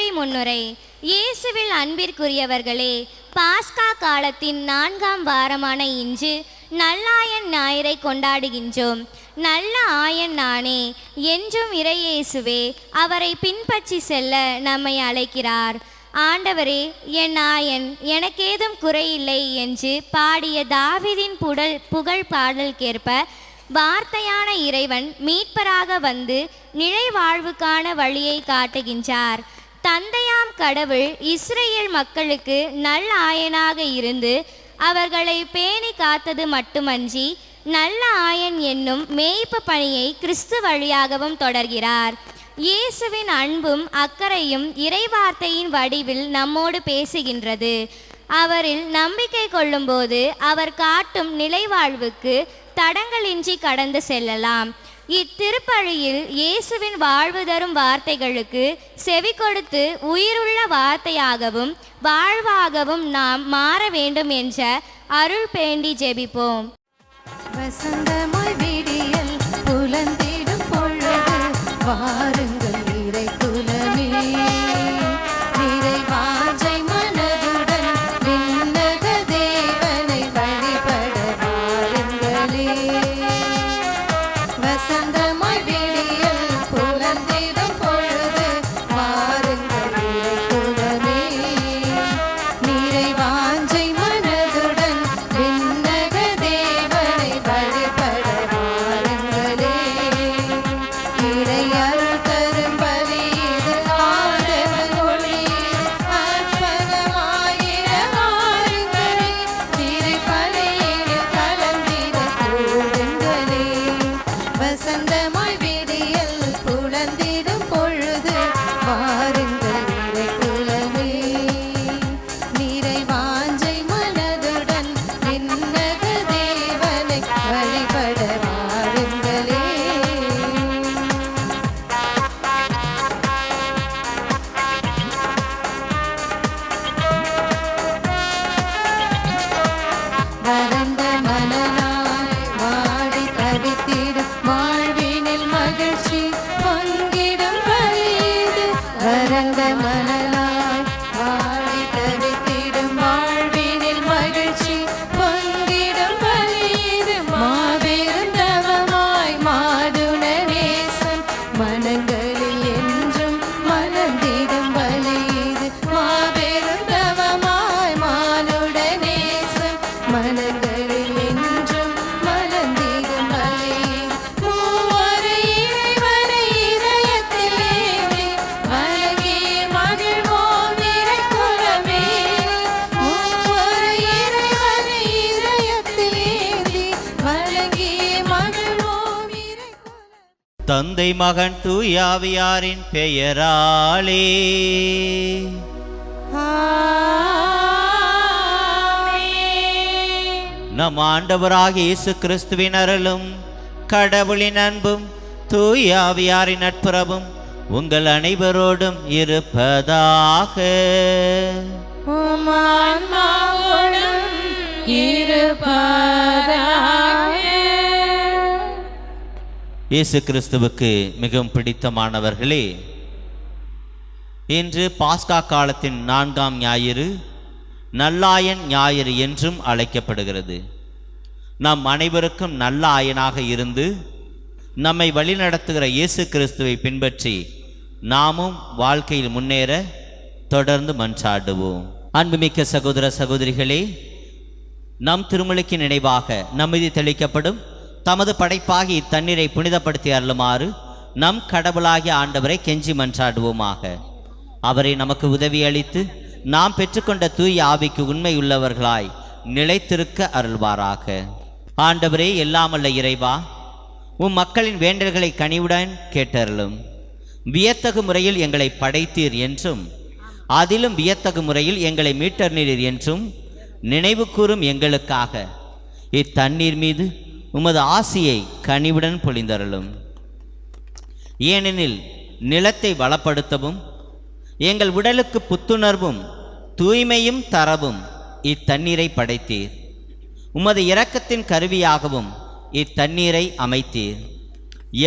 திருப்பலி முன்னுரை. இயேசுவில் அன்பிற்குரியவர்களே, பாஸ்கா காலத்தின் 4ஆம் வாரமான இன்று நல்லாயன் ஞாயிறை கொண்டாடுகின்றோம். நல்ல ஆயன் நானே என்றும் இறையேசுவே அவரை பின்பற்றி செல்ல நம்மை அழைக்கிறார். ஆண்டவரே, என் ஆயன், எனக்கேதும் குறையில்லை என்று பாடிய தாவீதின் புகழ் பாடலுக்கேற்ப வார்த்தையான இறைவன் மீட்பராக வந்து நிலை வாழ்வுக்கான வழியை காட்டுகின்றார். தந்தையாம் கடவுள் இஸ்ரேல் மக்களுக்கு நல்ல ஆயனாக இருந்து அவர்களை பேணி காத்தது மட்டுமன்றி நல்ல ஆயன் என்னும் மேய்ப்பு பணியை கிறிஸ்து வழியாகவும் தொடர்கிறார். இயேசுவின் அன்பும் அக்கறையும் இறைவார்த்தையின் வடிவில் நம்மோடு பேசுகின்றது. அவரில் நம்பிக்கை கொள்ளும்போது அவர் காட்டும் நிலைவாழ்வுக்கு தடங்களின்றி கடந்து செல்லலாம். இத்திருப்பலியில் இயேசுவின் வாழ்வு தரும் வார்த்தைகளுக்கு செவி கொடுத்து உயிருள்ள வார்த்தையாகவும் வாழ்வாகவும் நாம் மாற வேண்டும் என்ற அருள் வேண்டி ஜெபிப்போம். வசந்தமாய் விடியல் புலந்திடும் பொழுது வாருங்கள் இறை குலமே, நிறைவாஞ்சை மனதுடன் விண்ணக தேவனை வழிபட வாருங்களே. வசந்தமாய் விடியல் புலந்திடும் பொழுது வாருங்கள் இறை குலமே, நிறைவாஞ்சை மனதுடன் விண்ணக தேவனை வழிபட வாருங்களே. இறையருள் தரும் பலியிது ஆண்டவர் ஒளி, அர்ப்பணமாயிர வாருங்களே, திருப்பலியில் கலந்திட கூடுங்களே. வசந்தமாய் விடியல் புலந்திடும் பொழுது வாருங்கள் இறை குலமே, நிறைவாஞ்சை மனதுடன் விண்ணக தேவனை வழிபட வாருங்களே. வறண்ட மனநாய் வாடி தவித்திடும் வாழ்வினில் மகிழ்ச்சி பொங்கிடும் பலியிது. வறண்ட மனநாய் வாடி தவித்திடும் வாழ்வினில் மகிழ்ச்சி பொங்கிடும் பலியிது. மாபெரும் தவமாய் மாதுண நேசம் மனங்களில் என்றும் மலர்ந்திடும் பலியிது. மாபெரும் தவமாய் மானுட நேசம் மனங்களில் என்றும் மலர்ந்திடும் பலியிது. மூவொரு இறைவனை இதயத்தில் ஏந்தி வணங்கி மகிழ்வோம் இறை குலமே. மூவொரு இறைவனை இதயத்தில் ஏந்தி வணங்கி மகிழ்வோம் இறை குலமே. தந்தை மகன் தூயாவியாரின் பெயராலே நம் ஆண்டவராகிய இயேசு கிறிஸ்துவின் அருளும் கடவுளின் அன்பும் தூயாவியாரின் நட்புறவும் உங்கள் அனைவரோடும் இருப்பதாக. உம் ஆன்மாவோடும் இருப்பதாக. இயேசு கிறிஸ்துவுக்கு மிகவும் பிடித்தமானவர்களே, இன்று பாஸ்கா காலத்தின் 4ஆம் ஞாயிறு நல்லாயன் ஞாயிறு என்றும் அழைக்கப்படுகிறது. நம் அனைவருக்கும் நல்ல ஆயனாக இருந்து நம்மை வழிநடத்துகிற இயேசு கிறிஸ்துவை பின்பற்றி நாமும் வாழ்க்கையில் முன்னேற தொடர்ந்து மன்றாடுவோம். அன்புமிக்க சகோதர சகோதரிகளே, நம் திருமுழுக்கின் நினைவாக நம்மீது தெளிக்கப்படும் தமது படைப்பாகி இத்தண்ணீரை புனிதப்படுத்தி அருளுமாறு நம் கடவுளாகிய ஆண்டவரை கெஞ்சி மன்றாடுவோமாக. அவரை நமக்கு உதவி அளித்து நாம் பெற்றுக்கொண்ட தூய ஆவிக்கு உண்மையுள்ளவர்களாய் நிலைத்திருக்க அருள்வாராக. ஆண்டவரே, எல்லாமல்ல இறைவா, உம் மக்களின் வேண்டல்களை கனிவுடன் கேட்டருளும். வியத்தகு முறையில் எங்களை படைத்தீர் என்றும் அதிலும் வியத்தகு முறையில் எங்களை மீட்டர்நீர் என்றும் நினைவு கூறும் எங்களுக்காக இத்தண்ணீர் மீது உமது ஆசியை கனிவுடன் பொழிந்தருளும். ஏனெனில் நிலத்தை வளப்படுத்தவும் எங்கள் உடலுக்கு புத்துணர்வும் தூய்மையும் தரவும் இத்தண்ணீரை படைத்தீர். உமது இரக்கத்தின் கருவியாகவும் இத்தண்ணீரை அமைத்தீர்.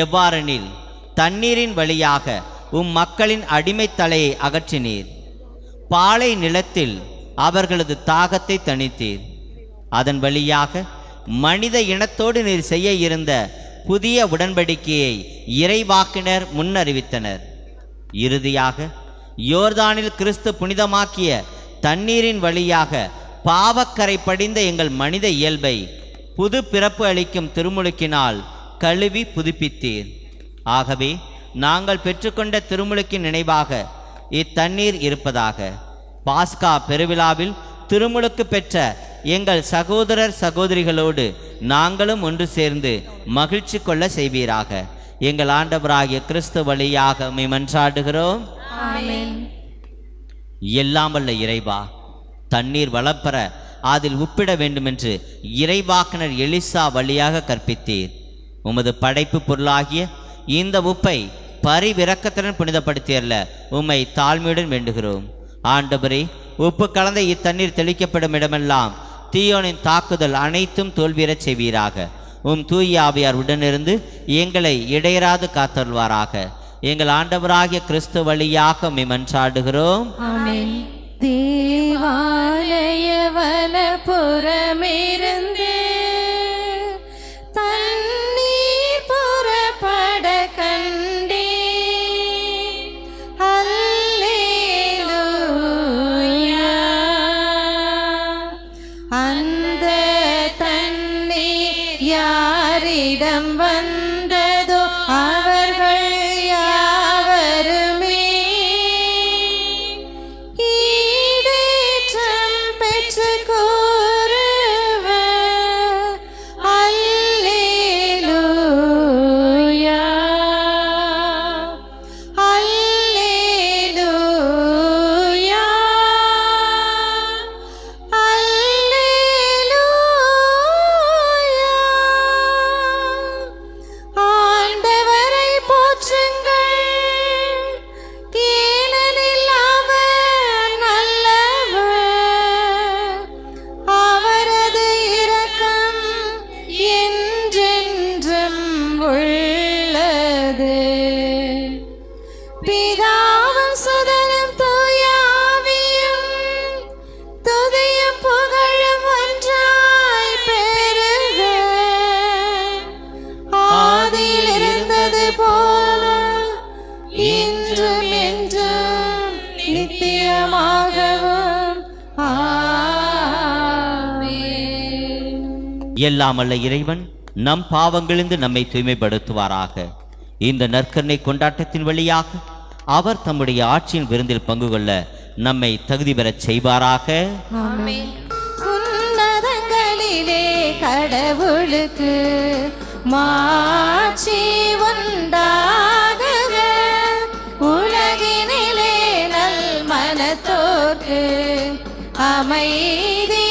எவ்வாறெனில் தண்ணீரின் வழியாக மக்களின் அடிமைத் தலையை அகற்றினீர். பாலை நிலத்தில் அவர்களது தாகத்தை தணித்தீர். அதன் வழியாக மனித இனத்தோடு நீர் செய்ய இருந்த புதிய உடன்படிக்கையை இறைவாக்கினர் முன்னறிவித்தனர். இறுதியாக யோர்தானில் கிறிஸ்து புனிதமாக்கிய தண்ணீரின் வழியாக பாவக்கரை படிந்த எங்கள் மனித இயல்பை புது பிறப்பு அளிக்கும் திருமுழுக்கினால் கழுவி புதுப்பித்தீர். ஆகவே நாங்கள் பெற்றுக்கொண்ட திருமுழுக்கின் நினைவாக இத்தண்ணீர் இருப்பதாக. பாஸ்கா பெருவிழாவில் திருமுழுக்கு பெற்ற எங்கள் சகோதரர் சகோதரிகளோடு நாங்களும் ஒன்று சேர்ந்து மகிழ்ச்சி கொள்ள செய்வீராக. எங்கள் ஆண்டவராகிய கிறிஸ்து வழியாக உம்மை மன்றாடுகிறோம். எல்லாம் வல்ல இறைவா, தண்ணீர் வளப்பெற அதில் உப்பிட வேண்டுமென்று இறைவாக்கினர் எலிசா வழியாக கற்பித்தீர். உமது படைப்பு பொருளாகிய இந்த உப்பை பரிவிரக்கத்துடன் புனிதப்படுத்தியல்ல உம்மை தாழ்மையுடன் வேண்டுகிறோம். ஆண்டவரே, உப்பு கலந்த இத்தண்ணீர் தெளிக்கப்படும் இடமெல்லாம் தீயோனின் தாக்குதல் அனைத்தும் தோல்வியறச் செய்வீராக. தூய ஆவியார் உடனிருந்து எங்களை இடையராது காத்தருள்வாராக. எங்கள் ஆண்டவராகிய கிறிஸ்து வழியாக உம்மை மன்றாடுகிறோம். தேவாலய வலப்புறமிருந்து தண்ணீர் புறப்பட கண்டே. அல்லேலூயா. அந்த தண்ணீர் யாரிடம் வந்ததோ அவர்கள் யாவருமே ஈடேற்றம் பெற்று கூறுவர். அல்லேலூயா, அல்லேலூயா, அல்லேலூயா. ஆண்டவரை போற்றுங்கள், ஏனெனில் அவர் நல்லவர். அவரது இரக்கம் என்றென்றும் உள்ளது. பிதாவும் சுதனும் தூய ஆவியும் துதியும் புகழும் ஒன்றாய் பெருக. ஆதியில் இருந்தது போல இன்றும் என்றும் நித்தியமாகவும். ஆமென். எல்லாம் அல்ல இறைவன் நம் பாவங்களிலிருந்து நம்மை தூய்மைப்படுத்துவாராக. இந்த நற்கருணை கொண்டாட்டத்தின் வழியாக அவர் தம்முடைய ஆட்சியின் விருந்தில் பங்கு கொள்ள நம்மை தகுதி பெறச் செய்வாராக. உன்னதங்களிலே கடவுளுக்கு மாட்சி உண்டாகுக. உலகினிலே நல் மனத்தோர்க்கு அமைதி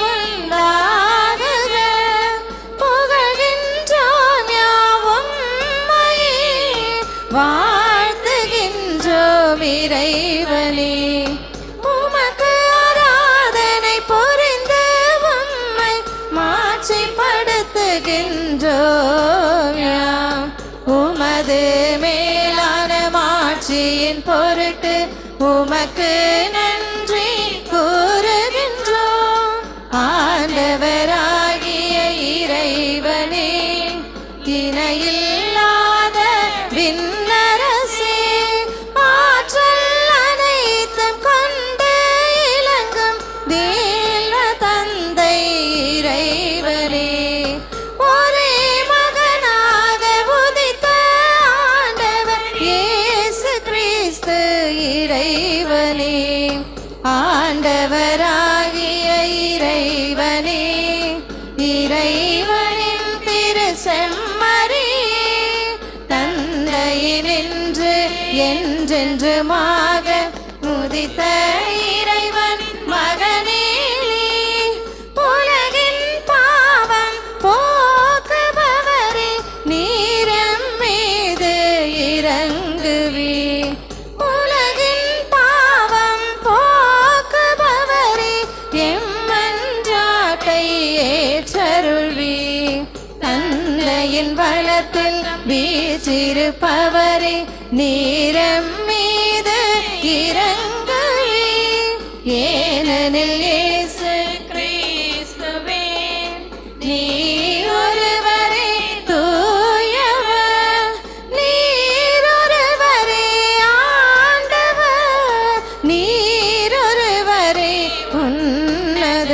உண்டாகுக. புகழ்கின்றோம் யாவும் உம்மையே, வாழ்த்துகின்றோம் இறைவனே. உமக்கு ஆராதனை புரிந்து உம்மை மாட்சிப்படுத்துகின்றோம் யாம். உமது மேலான மாட்சியின் பொருட்டு உமக்கு நன்றி கூறுகின்றோம். ஆண்டவராகிய இறைவனே, இணையில்லாத விண்ணரசே, ஆற்றல் அனைத்தும் கொண்டு இலங்கும் தேவ தந்தை இறைவனே, ஒரே மகனாக உதித்த ஆண்டவர் இயேசு கிறிஸ்து இறைவனே. ஆண்டவராகிய இறைவனே, இறைவனின் திருச்செம்மறியே, தந்தையினின்று என்றென்றுமாக உதித்த இறைவன் மகனே, உலகின் பாவம் போக்குபவரே, நீரம் மீது இறங்குவீர். உலகின் பாவம் போக்குபவரே, எம்மன்றாட்டை ஏற்றருள்வீர். தந்தையின் வலத்தில் வீற்றிருப்பவரே, நீரம் மீது இறங்குவே. ஏனெனில் இயேசு கிறிஸ்துவே நீ ஒருவரே தூயவர், நீர் ஒருவரே ஆண்டவர், நீர் ஒருவரே உன்னத.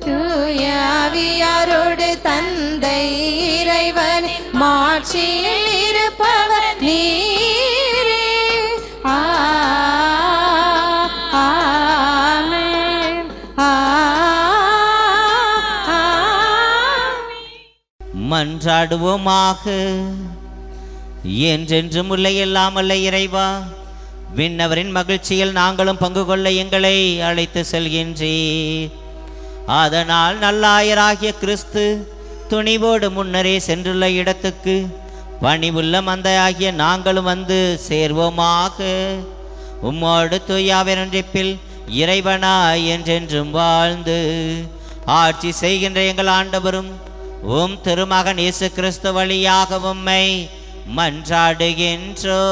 தூய ஆவியாரோடு தந்தை இறைவன் மாட்சியில் இருப்பவர் நீரே. ஆமென். மன்றாடுவோமாக. என்றென்றும் உள்ள எல்லாமல்ல இறைவா, விண்ணவரின் மகிழ்ச்சியில் நாங்களும் பங்கு கொள்ள எங்களை அழைத்து செல்கின்றீர். அதனால் நல்லாயராகிய கிறிஸ்து துணிவோடு முன்னரே சென்றுள்ள இடத்துக்கு பணிவுள்ள மந்தையாகிய நாங்களும் வந்து சேர்வோமாக. உம்மோடு தூயாவின் இறைவனாய் என்றென்றும் வாழ்ந்து ஆட்சி செய்கின்ற எங்கள் ஆண்டவரும் உம் திருமகன் இயேசு கிறிஸ்து வழியாக உம்மை மன்றாடுகின்றோ.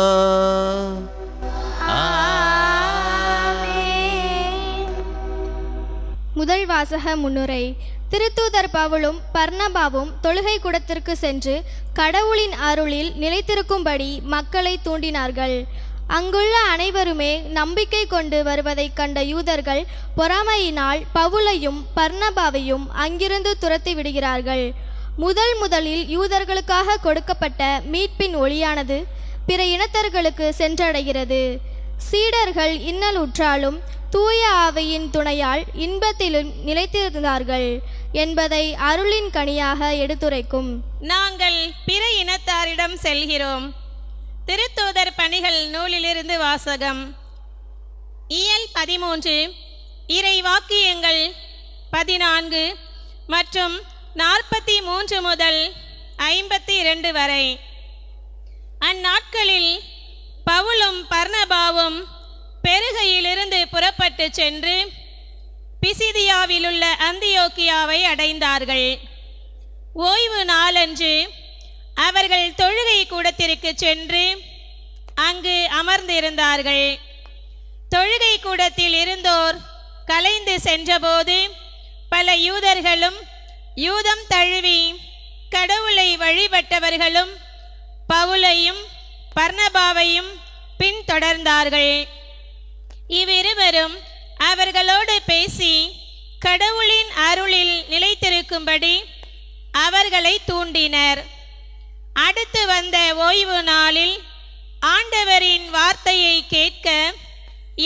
முதல் வாசக முன்னுரை. திருத்தூதர் பவுலும் பர்னபாவும் தொழுகை கூடத்திற்கு சென்று கடவுளின் அருளில் நிலைத்திருக்கும்படி மக்களை தூண்டினார்கள். அங்குள்ள அனைவருமே நம்பிக்கை கொண்டு வருவதைக் கண்ட யூதர்கள் பொறாமையினால் பவுலையும் பர்னபாவையும் அங்கிருந்து துரத்தி விடுகிறார்கள். முதலில் யூதர்களுக்காக கொடுக்கப்பட்ட மீட்பின் ஒளியானது பிற இனத்தர்களுக்கு சென்றடைகிறது. சீடர்கள் இன்னலுற்றாலும் தூய ஆவியின் துணையால் இன்பத்திலும் நிலைத்திருந்தார்கள் என்பதை அருளின் கனியாக எடுத்துரைக்கும். நாங்கள் பிற இனத்தாரிடம் செல்கிறோம். திருத்தூதர் பணிகள் நூலிலிருந்து வாசகம். இயல் 13, இறை வாக்கியங்கள் 14 மற்றும் 43 முதல் 52 வரை. அந்நாட்களில் பவுலும் பர்னபாவும் பெருகையிலிருந்து புறப்பட்டு சென்று பிசிதியாவிலுள்ள அந்தியோக்கியாவை அடைந்தார்கள். ஓய்வு நாளன்று அவர்கள் தொழுகை கூடத்திற்கு சென்று அங்கு அமர்ந்திருந்தார்கள். தொழுகை கூடத்தில் இருந்தோர் கலைந்து சென்றபோது பல யூதர்களும் யூதம் தழுவி கடவுளை வழிபட்டவர்களும் பவுலையும் பர்னபாவையும் பின்தொடர்ந்தார்கள். இவ்விருவரும் அவர்களோடு பேசி கடவுளின் அருளில் நிலைத்திருக்கும்படி அவர்களை தூண்டினர். அடுத்து வந்த ஓய்வு நாளில் ஆண்டவரின் வார்த்தையை கேட்க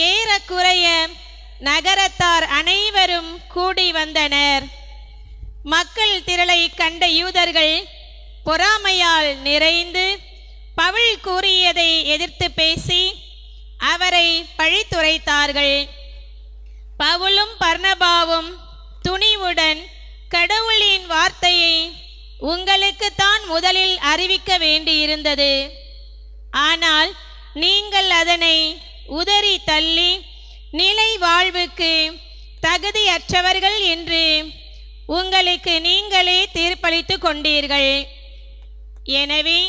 ஏறக்குறைய நகரத்தார் அனைவரும் கூடி வந்தனர். மக்கள் திரளை கண்ட யூதர்கள் பொறாமையால் நிறைந்து பவுல் கூறியதை எதிர்த்து பேசி அவரை பழித்துரைத்தார்கள். பவுலும் பர்னபாவும் துணிவுடன் கடவுளின் வார்த்தையை உங்களுக்குத்தான் முதலில் அறிவிக்க வேண்டியிருந்தது, ஆனால் நீங்கள் அதனை உதறி தள்ளி நிலை வாழ்வுக்கு தகுதியற்றவர்கள் என்று உங்களுக்கு நீங்களே தீர்ப்பளித்து கொண்டீர்கள். எனவே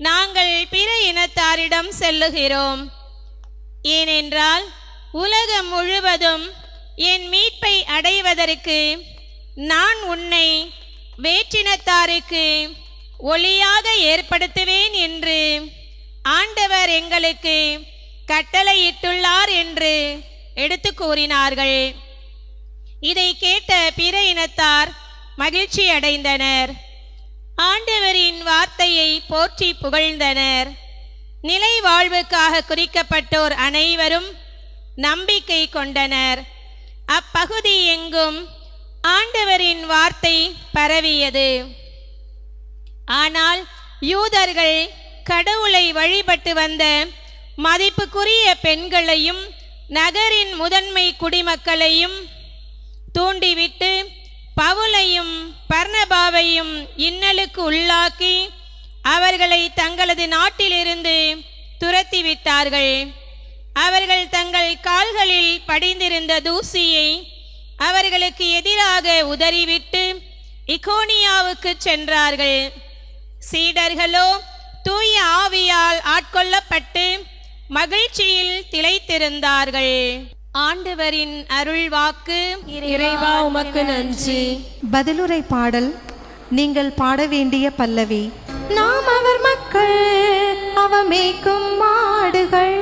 நாங்கள் பிற இனத்தாரிடம் செல்லுகிறோம். ஏனென்றால் உலகம் முழுவதும் என் மீட்பை அடைவதற்கு நான் உன்னை வேற்றினத்தாருக்கு ஒளியாக ஏற்படுத்துவேன் என்று ஆண்டவர் எங்களுக்கு கட்டளையிட்டுள்ளார் என்று எடுத்து கூறினார்கள். இதை கேட்ட பிற இனத்தார் மகிழ்ச்சி அடைந்தனர். ஆண்டவரின் வார்த்தையை போற்றி புகழ்ந்தனர். நிலை வாழ்வுக்காக குறிக்கப்பட்டோர் அனைவரும் நம்பிக்கை கொண்டனர். அப்பகுதி எங்கும் ஆண்டவரின் வார்த்தை பரவியது. ஆனால் யூதர்கள் கடவுளை வழிபட்டு வந்த மதிப்புக்குரிய பெண்களையும் நகரின் முதன்மை குடிமக்களையும் தூண்டிவிட்டு பவுலையும் பர்னபாவையும் இன்னலுக்கு உள்ளாக்கி அவர்களை தங்களது நாட்டிலிருந்து துரத்திவிட்டார்கள். அவர்கள் தங்கள் கால்களில் படிந்திருந்த தூசியை அவர்களுக்கு எதிராக உதறிவிட்டு இக்கோனியாவுக்கு சென்றார்கள். சீடர்களோ தூய ஆவியால் ஆட்கொள்ளப்பட்டு மகிழ்ச்சியில் திளைத்திருந்தார்கள். ஆண்டவரின் அருள்வாக்கு. இறைவா உமக்கு நன்றி. பதிலுரை பாடல். நீங்கள் பாட வேண்டிய பல்லவி. நாம் அவர் மக்கள், அவர் மேய்க்கும் மாடுகள்.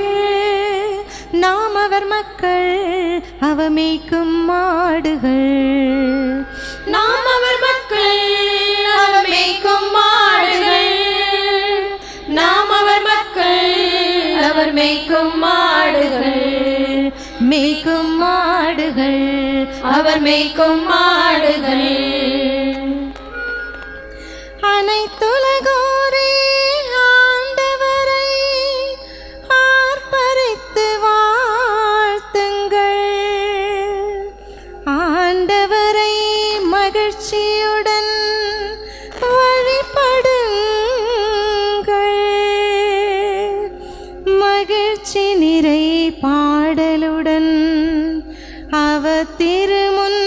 நாம் அவர் மக்கள், அவர் மேய்க்கும் மாடுகள். நாம் அவர் மக்கள், அவர் மேய்க்கும் மாடுகள். நாம் அவர் மக்கள், அவர் மேய்க்கும் மாடுகள். மேய்க்கும் மாடுகள், அவர் மேய்க்கும் மாடுகள். அனைத்துலகோரே ஆண்டவரை ஆர்ப்பரித்து வாழ்த்துங்கள். ஆண்டவரை மகிழ்ச்சியுடன் வழிபடுங்கள். மகிழ்ச்சி நிறை பாடலுடன் அவர் திருமுன்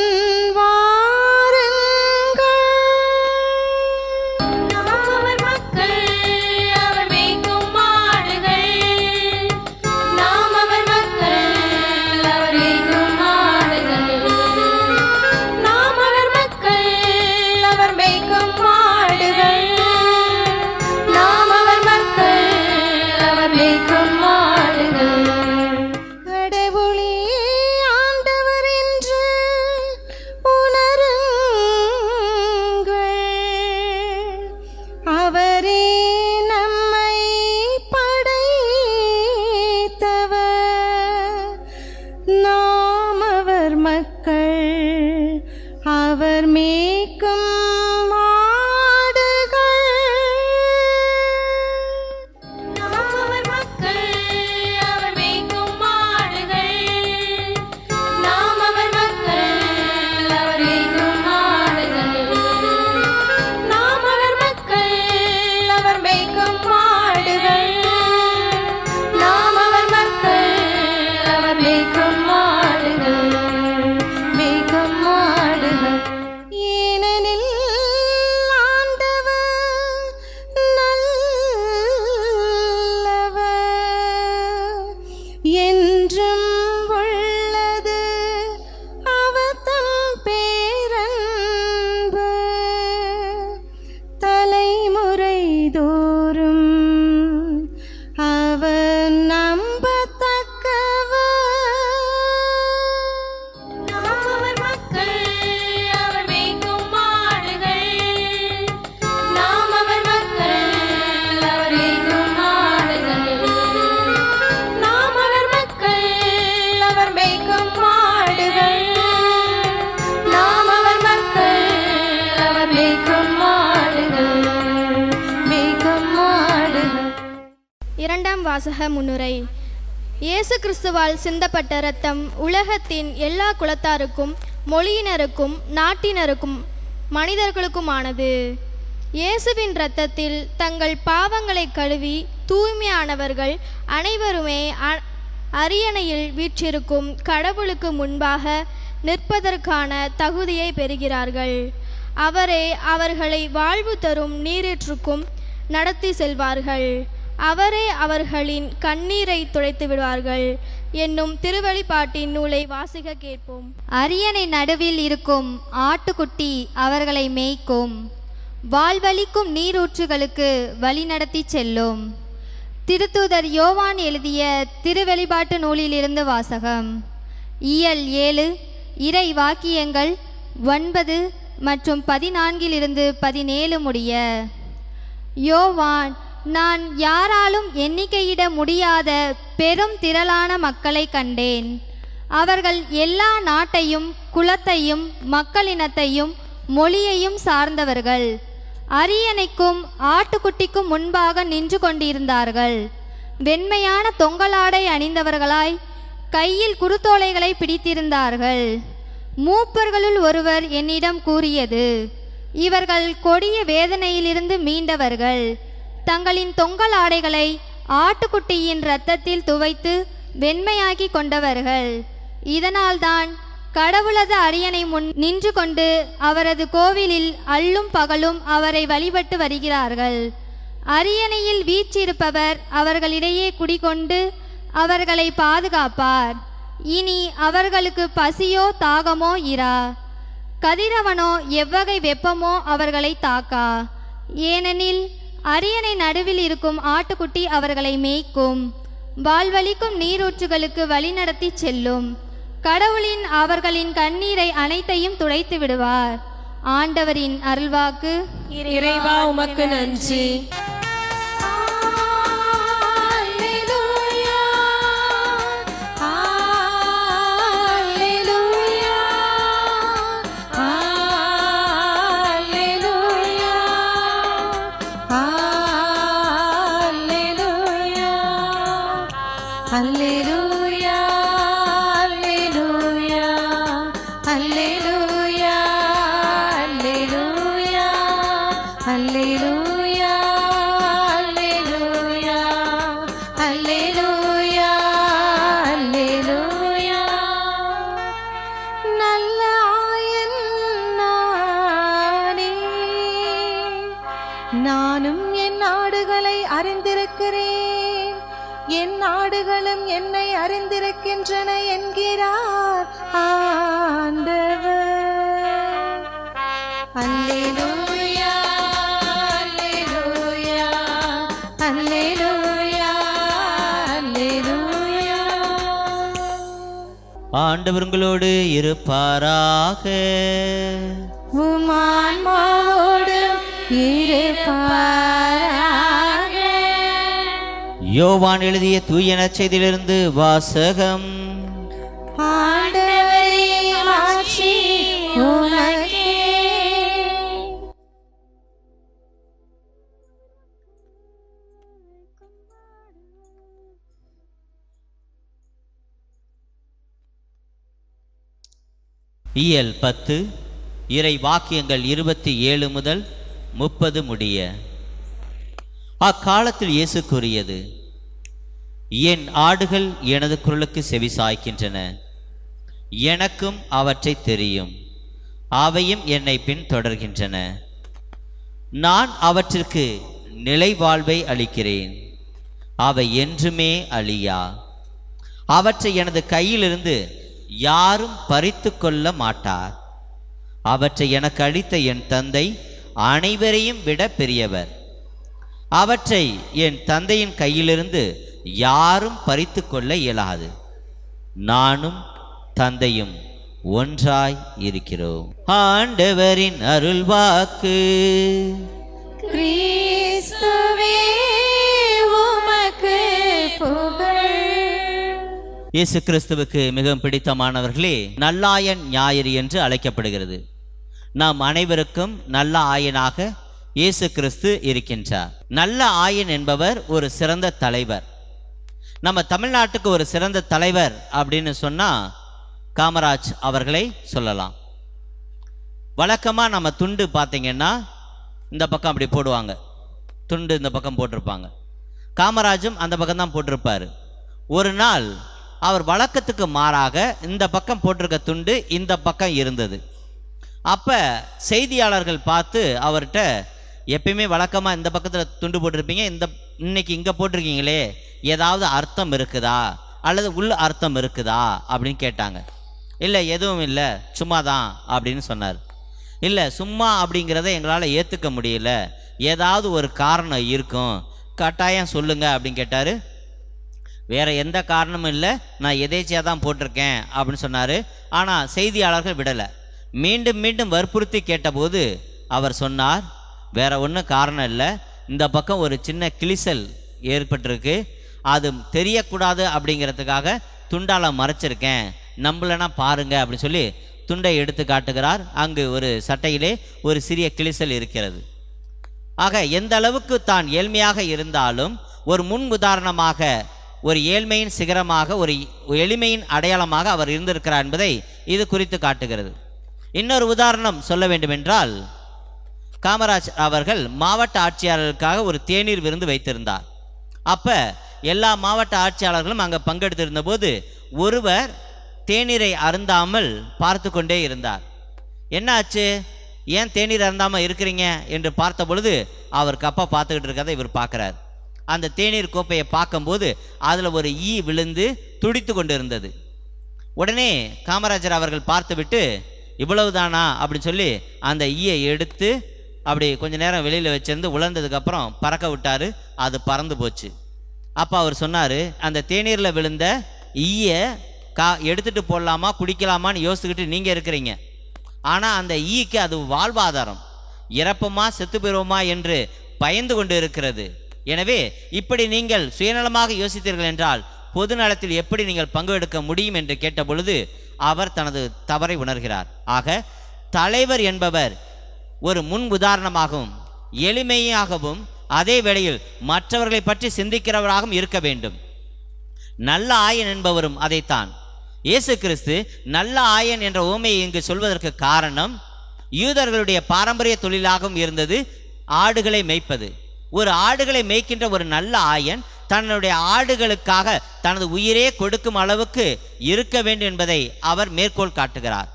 வாசக முன்னுரை. இயேசு கிறிஸ்துவால் சிந்தப்பட்ட இரத்தம் உலகத்தின் எல்லா குலத்தாருக்கும், மொழியினருக்கும், நாட்டினருக்கும், மனிதர்களுக்குமானது. இயேசுவின் இரத்தத்தில் தங்கள் பாவங்களை கழுவி தூய்மையானவர்கள் அனைவருமே அரியணையில் வீற்றிருக்கும் கடவுளுக்கு முன்பாக நிற்பதற்கான தகுதியை பெறுகிறார்கள். அவரே அவர்களை வாழ்வு தரும் நீரேற்றுக்கும் நடத்தி செல்வார்கள். அவரே அவர்களின் கண்ணீரை துடைத்து விடுவார்கள் என்னும் திருவெளிப்பாட்டின் நூலை வாசிக்க கேட்போம். அரியணை நடுவில் இருக்கும் ஆட்டுக்குட்டி அவர்களை மேய்க்கும், வாழ்வளிக்கும் நீரூற்றுகளுக்கு வழிநடத்தி செல்லும். திருத்தூதர் யோவான் எழுதிய திருவெளிப்பாட்டு நூலிலிருந்து வாசகம். இயல் 7 இறை வாக்கியங்கள் 9 மற்றும் 14 17 முடிய. யோவான், நான் யாராலும் எண்ணிக்கையிட முடியாத பெரும் திரளான மக்களை கண்டேன். அவர்கள் எல்லா நாட்டையும், குலத்தையும், மக்களினத்தையும், மொழியையும் சார்ந்தவர்கள். அரியணைக்கும் ஆட்டுக்குட்டிக்கும் முன்பாக நின்று கொண்டிருந்தார்கள். வெண்மையான தொங்கலாடை அணிந்தவர்களாய் கையில் குருத்தோலைகளை பிடித்திருந்தார்கள். மூப்பர்களுள் ஒருவர் என்னிடம் கூறியது, இவர்கள் கொடிய வேதனையிலிருந்து மீண்டவர்கள். தங்களின் தொங்கலாடைகளை ஆட்டுக்குட்டியின் இரத்தத்தில் துவைத்து வெண்மையாக்கி கொண்டவர்கள். இதனால்தான் கடவுளது அரியணை முன் நின்று கொண்டு அவரது கோவிலில் அல்லும் பகலும் அவரை வழிபட்டு வருகிறார்கள். அரியணையில் வீற்றிருப்பவர் அவர்களிடையே குடிகொண்டு அவர்களை பாதுகாப்பார். இனி அவர்களுக்கு பசியோ தாகமோ இரா. கதிரவனோ எவ்வகை வெப்பமோ அவர்களை தாக்கா. ஏனெனில் அரியணை நடுவில் இருக்கும் ஆட்டுக்குட்டி அவர்களை மேய்க்கும். வாழ்வளிக்கும் நீரூற்றுகளுக்கு வழிநடத்தி செல்லும். கடவுளின் அவர்களின் கண்ணீரை அனைத்தையும் துடைத்து விடுவார். ஆண்டவரின் அருள்வாக்கு. இறைவா உமக்கு நன்றி. நானும் என் ஆடுகளை அறிந்திருக்கிறேன், என் ஆடுகளும் என்னை அறிந்திருக்கின்றன என்கிறார் ஆண்டவர். அல்லேலூயா, அல்லேலூயா, அல்லேலூயா, அல்லேலூயா. ஆண்டவர் உங்களோடு இருப்பாராக. உமான்மாவோடு இருப்பாராக. யோவான் எழுதிய தூய நற்செய்தியிலிருந்து வாசகம். ஆண்டவரே மாட்சி உமக்கே. இயல் 10 இறை வாக்கியங்கள் 27 முதல் 30 முடிய. அக்காலத்தில் இயேசு கூறியது, என் ஆடுகள் எனது குரலுக்கு செவிசாய்க்கின்றன, எனக்கும் அவற்றை தெரியும், அவையும் என்னை பின் தொடர்கின்றன. நான் அவற்றிற்கு நிலை வாழ்வை அளிக்கிறேன், அவை என்றுமே அழியா. அவற்றை எனது கையிலிருந்து யாரும் பறித்து கொள்ள மாட்டார். அவற்றை எனக்கு அளித்த என் தந்தை அனைவரையும் விட பெரியவர். அவற்றை என் தந்தையின் கையிலிருந்து யாரும் பறித்து கொள்ள இயலாது. நானும் தந்தையும் ஒன்றாய் இருக்கிறோம். ஆண்டவரின் அருள்வாக்கு. கிறிஸ்துவே உமக்கு புகழ். இயேசு கிறிஸ்துவுக்கு மிகவும் பிடித்தமானவர்களே, நல்லாயன் ஞாயிறு என்று அழைக்கப்படுகிறது. நாம் அனைவருக்கும் நல்ல ஆயனாக இயேசு கிறிஸ்து இருக்கின்றார். நல்ல ஆயன் என்பவர் ஒரு சிறந்த தலைவர். நம்ம தமிழ்நாட்டுக்கு ஒரு சிறந்த தலைவர் அப்படின்னு சொன்னால் காமராஜ் அவர்களை சொல்லலாம். வழக்கமாக நம்ம துண்டு பார்த்திங்கன்னா இந்த பக்கம் அப்படி போடுவாங்க, துண்டு இந்த பக்கம் போட்டிருப்பாங்க. காமராஜும் அந்த பக்கம் தான் போட்டிருப்பார். ஒரு நாள் அவர் வழக்கத்துக்கு மாறாக இந்த பக்கம் போட்டிருக்க துண்டு இந்த பக்கம் இருந்தது. அப்போ செய்தியாளர்கள் பார்த்து அவர்கிட்ட, எப்பயுமே வழக்கமாக இந்த பக்கத்தில் துண்டு போட்டிருப்பீங்க, இன்னைக்கு இங்கே போட்டிருக்கீங்களே, ஏதாவது அர்த்தம் இருக்குதா அல்லது உள் அர்த்தம் இருக்குதா அப்படின்னு கேட்டாங்க. இல்லை, எதுவும் இல்லை, சும்மா தான் அப்படின்னு சொன்னார். இல்லை, சும்மா அப்படிங்கிறத எங்களால் ஏற்றுக்க முடியல, ஏதாவது ஒரு காரணம் இருக்கும், கட்டாயம் சொல்லுங்க அப்படின்னு கேட்டார். வேறு எந்த காரணமும் இல்லை, நான் எதேச்சியாக தான் போட்டிருக்கேன் அப்படின்னு சொன்னார். ஆனால் செய்தியாளர்கள் விடலை. மீண்டும் மீண்டும் வற்புறுத்தி கேட்டபோது அவர் சொன்னார், வேற ஒன்றும் காரணம் இல்லை, இந்த பக்கம் ஒரு சின்ன கிழிசல் ஏற்பட்டிருக்கு, அது தெரியக்கூடாது அப்படிங்கிறதுக்காக துண்டால் மறைச்சிருக்கேன், நம்பலனா பாருங்க அப்படின்னு சொல்லி துண்டை எடுத்து காட்டுகிறார். அங்கு ஒரு சட்டையிலே ஒரு சிறிய கிழிசல் இருக்கிறது. ஆக எந்த அளவுக்கு தான் ஏழ்மையாக இருந்தாலும் ஒரு முன் உதாரணமாக, ஒரு ஏழ்மையின் சிகரமாக, ஒரு எளிமையின் அடையாளமாக அவர் இருந்திருக்கிறார் என்பதை இது குறித்து காட்டுகிறது. இன்னொரு உதாரணம் சொல்ல வேண்டுமென்றால், காமராஜ் அவர்கள் மாவட்ட ஆட்சியாளர்களுக்காக ஒரு தேநீர் விருந்து வைத்திருந்தார். அப்போ எல்லா மாவட்ட ஆட்சியாளர்களும் அங்கே பங்கெடுத்திருந்த போது ஒருவர் தேநீரை அருந்தாமல் பார்த்து கொண்டே இருந்தார். என்னாச்சு, ஏன் தேநீர் அருந்தாமல் இருக்கிறீங்க என்று பார்த்த பொழுது அவர் கப்பை பார்த்துக்கிட்டு இருக்கிறத இவர் பார்க்குறார். அந்த தேநீர் கோப்பையை பார்க்கும்போது அதில் ஒரு ஈ விழுந்து துடித்து கொண்டு இருந்தது. உடனே காமராஜர் அவர்கள் பார்த்துவிட்டு இவ்வளவுதானா அப்படின்னு சொல்லி அந்த ஈயை எடுத்து அப்படி கொஞ்ச நேரம் வெளியில் வச்சிருந்து உலர்ந்ததுக்கப்புறம் பறக்க விட்டார். அது பறந்து போச்சு. அப்போ அவர் சொன்னார், அந்த தேநீரில் விழுந்த ஈயை எடுத்துகிட்டு போடலாமா குடிக்கலாமான்னு யோசிச்சுக்கிட்டு நீங்கள் இருக்கிறீங்க. ஆனால் அந்த ஈக்கு அது வாழ்வாதாரம். இறப்போமா செத்து போயிடுவோமா என்று பயந்து கொண்டு இருக்கிறது. எனவே இப்படி நீங்கள் சுயநலமாக யோசித்தீர்கள் என்றால் பொது நலத்தில் எப்படி நீங்கள் பங்கு எடுக்க முடியும் என்று கேட்ட பொழுது அவர் தனது தவறை உணர்கிறார். ஆக தலைவர் என்பவர் ஒரு முன் உதாரணமாகவும் எளிமையாகவும் அதே வேளையில் மற்றவர்களை பற்றி சிந்திக்கிறவராகவும் இருக்க வேண்டும். நல்ல ஆயன் என்பவரும் அதைத்தான். இயேசு கிறிஸ்து நல்ல ஆயன் என்ற உவமையை இங்கு சொல்வதற்கு காரணம், யூதர்களுடைய பாரம்பரிய தொழிலாகவும் இருந்தது ஆடுகளை மேய்ப்பது. ஒரு ஆடுகளை மேய்க்கின்ற ஒரு நல்ல ஆயன் தன்னுடைய ஆடுகளுக்காக தனது உயிரே கொடுக்கும் அளவுக்கு இருக்க வேண்டும் என்பதை அவர் மேற்கோள் காட்டுகிறார்.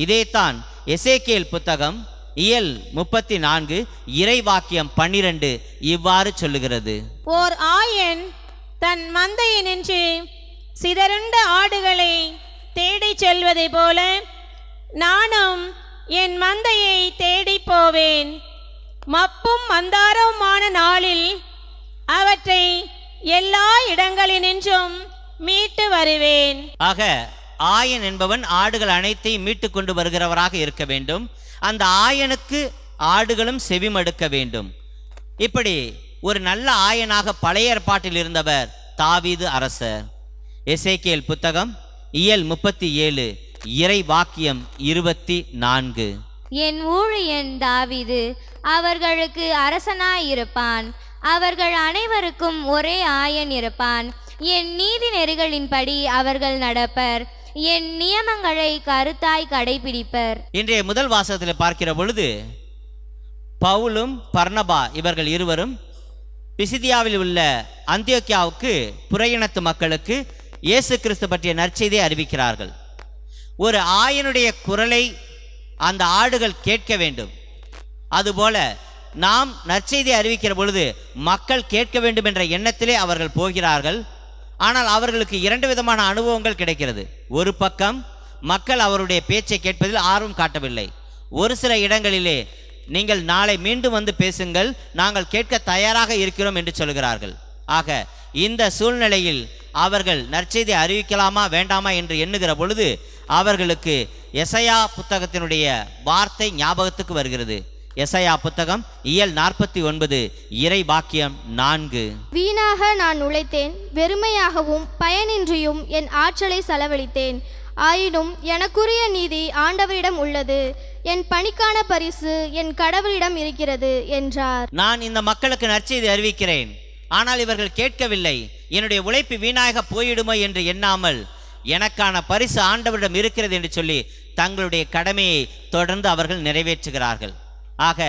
இதைத்தான் எசேக்கியேல் புத்தகம் இயல் 34 இறைவாக்கியம் 12 இவ்வாறு சொல்லுகிறது. ஓர் ஆயன் தன் மந்தையை நின்று சிதறுண்ட ஆடுகளை தேடி செல்வதை போல நானும் என் மந்தையை தேடி போவேன். மப்பும் மந்தாரவுமான நாளில் அவற்றை எல்லா இடங்களினின்றும் மீட்டு வருவேன். ஆக ஆயன் என்பவன் ஆடுகள் அனைத்தையும் மீட்டு கொண்டு வருகிறவராக இருக்க வேண்டும். அந்த ஆயனுக்கு ஆடுகளும் செவிமடுக்க வேண்டும். இப்படி ஒரு நல்ல ஆயனாக பழைய ஏற்பாட்டில் இருந்தவர் தாவீது அரசர். எசேக்கியேல் புத்தகம் இயல் 37 இறை வாக்கியம் 24. என் ஊழியன் தாவீது அவர்களுக்கு அரசனாயிருப்பான். அவர்கள் அனைவருக்கும் ஒரே ஆயன் இருப்பான். என் நீதி நெறிகளின்படி அவர்கள் நடப்பர். என் நியமங்களை கருத்தாய் கடைபிடிப்பர். இன்றைய முதல் வாசகத்தில் பார்க்கிற பொழுது பவுலும் பர்னபா இவர்கள் இருவரும் பிசிதியாவில் உள்ள அந்தியோக்கியாவுக்கு புறையினத்து மக்களுக்கு இயேசு கிறிஸ்து பற்றிய நற்செய்தியை அறிவிக்கிறார்கள். ஒரு ஆயனுடைய குரலை அந்த ஆடுகள் கேட்க வேண்டும். அதுபோல நாம் நற்செய்தியை அறிவிக்கிற பொழுது மக்கள் கேட்க வேண்டும் என்ற எண்ணத்திலே அவர்கள் போகிறார்கள். ஆனால் அவர்களுக்கு இரண்டு விதமான அனுபவங்கள் கிடைக்கிறது. ஒரு பக்கம் மக்கள் அவருடைய பேச்சை கேட்பதில் ஆர்வம் காட்டவில்லை. ஒரு சில இடங்களிலே நீங்கள் நாளை மீண்டும் வந்து பேசுங்கள், நாங்கள் கேட்க தயாராக இருக்கிறோம் என்று சொல்கிறார்கள். ஆக இந்த சூழ்நிலையில் அவர்கள் நற்செய்தி அறிவிக்கலாமா வேண்டாமா என்று எண்ணுகிற பொழுது அவர்களுக்கு எசையா புத்தகத்தினுடைய வார்த்தை ஞாபகத்துக்கு வருகிறது. எசையா புத்தகம் இயல் 49 இறை வாக்கியம் 4. வீணாக நான் உழைத்தேன், வெறுமையாகவும் பயனின்றியும் என் ஆற்றலை செலவழித்தேன். ஆயினும் எனக்குரிய நீதி ஆண்டவரிடம் உள்ளது, என் பணிக்கான பரிசு என் கடவுளிடம் இருக்கிறது என்றார். நான் இந்த மக்களுக்கு நற்செய்தி அறிவிக்கிறேன், ஆனால் இவர்கள் கேட்கவில்லை. என்னுடைய உழைப்பு வீணாக போயிடுமோ என்று எண்ணாமல் எனக்கான பரிசு ஆண்டவரிடம் இருக்கிறது என்று சொல்லி தங்களுடைய கடமையை தொடர்ந்து அவர்கள் நிறைவேற்றுகிறார்கள். ஆக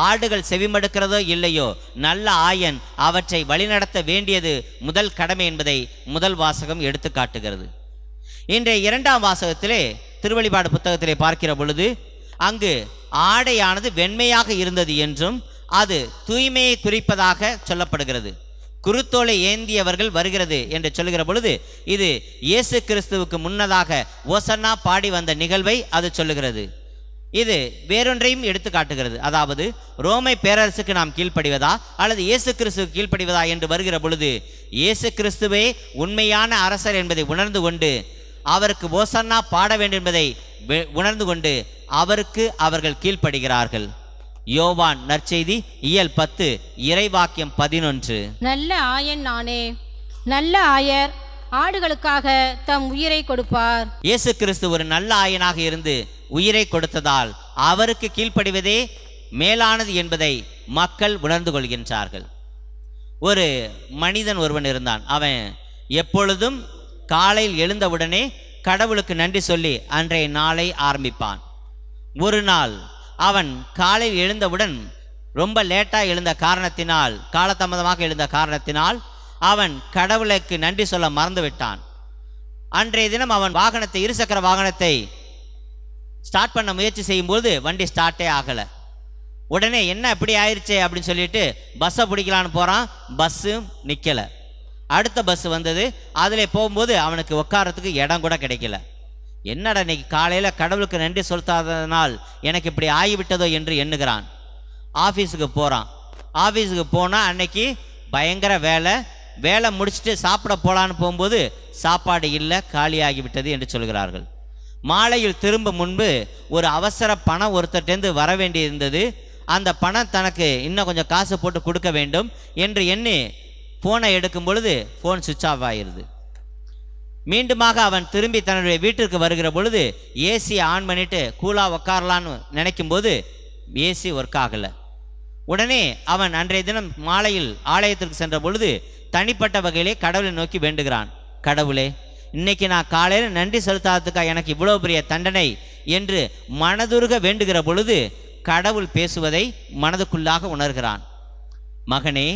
ஆடுகள் செவிமடுக்கிறதோ இல்லையோ, நல்ல ஆயன் அவற்றை வழிநடத்த வேண்டியது முதல் கடமை என்பதை முதல் வாசகம் எடுத்து காட்டுகிறது. இன்றைய இரண்டாம் வாசகத்திலே திருவழிபாடு புத்தகத்திலே பார்க்கிற பொழுது அங்கு ஆடையானது வெண்மையாக இருந்தது என்றும் அது தூய்மையை குறிப்பதாக சொல்லப்படுகிறது. குருத்தோலை ஏந்தியவர்கள் வருகிறது என்று சொல்லுகிற பொழுது இது இயேசு கிறிஸ்துவுக்கு முன்னதாக ஓசன்னா பாடி வந்த நிகழ்வை அது சொல்லுகிறது. இது வேறொன்றையும் எடுத்து காட்டுகிறது. அதாவது ரோமை பேரரசுக்கு நாம் கீழ்ப்படிவதா அல்லது இயேசு கிறிஸ்துவுக்கு கீழ்ப்படிவதா என்று வருகிற பொழுது இயேசு கிறிஸ்துவே உண்மையான அரசர் என்பதை உணர்ந்து கொண்டு அவருக்கு ஓசன்னா பாட வேண்டும் என்பதை உணர்ந்து கொண்டு அவருக்கு அவர்கள் கீழ்ப்படுகிறார்கள். யோவான் நற்செய்தி இயல் 10 இறைவாக்கியம் 11. நல்ல ஆயன் நானே, நல்ல ஆயர் ஆடுகளுக்காக தம் உயிரை கொடுப்பார். இயேசு கிறிஸ்து ஒரு நல்ல ஆயனாக இருந்து உயிரை கொடுத்ததால் அவருக்கு கீழ்ப்படிவதே மேலானது என்பதை மக்கள் உணர்ந்து கொள்கின்றார்கள். ஒரு மனிதன் ஒருவன் இருந்தான். அவன் எப்பொழுதும் காலையில் எழுந்தவுடனே கடவுளுக்கு நன்றி சொல்லி அன்றைய நாளை ஆரம்பிப்பான். ஒரு நாள் அவன் காலையில் எழுந்தவுடன் ரொம்ப லேட்டாக எழுந்த காரணத்தினால், காலதாமதமாக எழுந்த காரணத்தினால் அவன் கடவுளுக்கு நன்றி சொல்ல மறந்து விட்டான். அன்றைய தினம் அவன் வாகனத்தை, இருசக்கர வாகனத்தை ஸ்டார்ட் பண்ண முயற்சி செய்யும்போது வண்டி ஸ்டார்ட்டே ஆகலை. உடனே என்ன இப்படி ஆயிடுச்சே அப்படின்னு சொல்லிட்டு பஸ்ஸை பிடிக்கலான்னு போகிறான். பஸ்ஸும் நிற்கலை. அடுத்த பஸ் வந்தது. அதில் போகும்போது அவனுக்கு உட்காரத்துக்கு இடம் கூட கிடைக்கல. என்னடா இன்னைக்கு காலையில் கடவுளுக்கு நன்றி செலுத்தாததனால் எனக்கு இப்படி ஆகிவிட்டதோ என்று எண்ணுகிறான். ஆஃபீஸுக்கு போகிறான். ஆஃபீஸுக்கு போனால் அன்னைக்கு பயங்கர வேலை முடிச்சுட்டு சாப்பிட போகலான்னு போகும்போது சாப்பாடு இல்லை, காலியாகிவிட்டது என்று சொல்கிறார்கள். மாலையில் திரும்ப முன்பு ஒரு அவசர பணம் ஒருத்தர்டேருந்து வர வேண்டி இருந்தது. அந்த பணம் தனக்கு இன்னும் கொஞ்சம் காசு போட்டு கொடுக்க வேண்டும் என்று எண்ணி ஃபோனை எடுக்கும் பொழுது ஃபோன் சுவிட்ச் ஆஃப் ஆகிடுது. மீண்டுமாக அவன் திரும்பி தன்னுடைய வீட்டிற்கு வருகிற பொழுது ஏசி ஆன் பண்ணிவிட்டு கூலாக உட்காரலான்னு நினைக்கும்போது ஏசி ஒர்க் ஆகலை. உடனே அவன் அன்றைய தினம் மாலையில் ஆலயத்திற்கு சென்ற பொழுது தனிப்பட்ட வகையிலே கடவுளை நோக்கி வேண்டுகிறான். கடவுளே, இன்னைக்கு நான் காலையில் நன்றி செலுத்தாததுக்காக எனக்கு இவ்வளோ பெரிய தண்டனை என்று மனதுருக வேண்டுகிற பொழுது கடவுள் பேசுவதை மனதுக்குள்ளாக உணர்கிறான். மகனே,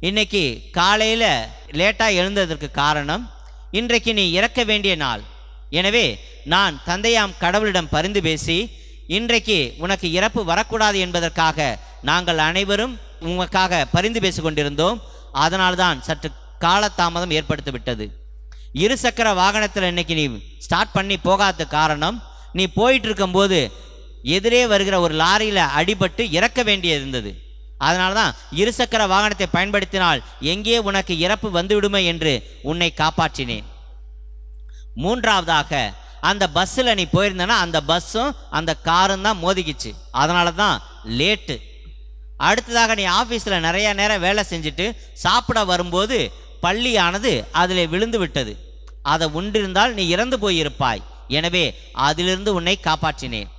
இன்னைக்கு காலையில் லேட்டாக எழுந்ததற்கு காரணம் இன்றைக்கு நீ இறக்க வேண்டிய நாள். எனவே நான் தந்தையாம் கடவுளிடம் பரிந்து பேசி இன்றைக்கு உனக்கு இறப்பு வரக்கூடாது என்பதற்காக நாங்கள் அனைவரும் உனக்காக பரிந்து பேசி கொண்டிருந்தோம். அதனால்தான் சற்று காலதாமதம் ஏற்படுத்தி விட்டது. இருசக்கர வாகனத்தில் இன்னைக்கு நீ ஸ்டார்ட் பண்ணி போகாத காரணம், நீ போயிட்டு இருக்கும்போது எதிரே வருகிற ஒரு லாரியில் அடிபட்டு இறக்க வேண்டியது இருந்தது. அதனால தான் இருசக்கர வாகனத்தை பயன்படுத்தினால் எங்கே உனக்கு இறப்பு வந்துவிடுமே என்று உன்னை காப்பாற்றினேன். மூன்றாவதாக, அந்த பஸ்ஸில் நீ போயிருந்தனா அந்த பஸ்ஸும் அந்த காரும் தான் மோதிக்கிச்சு. அதனால தான் லேட்டு. அடுத்ததாக, நீ ஆஃபீஸில் நிறைய நேரம் வேலை செஞ்சுட்டு சாப்பிட வரும்போது பள்ளியானது அதில் விழுந்து விட்டது. அதை உண்டிருந்தால் நீ இறந்து போயிருப்பாய். எனவே அதிலிருந்து உன்னை காப்பாற்றினேன்.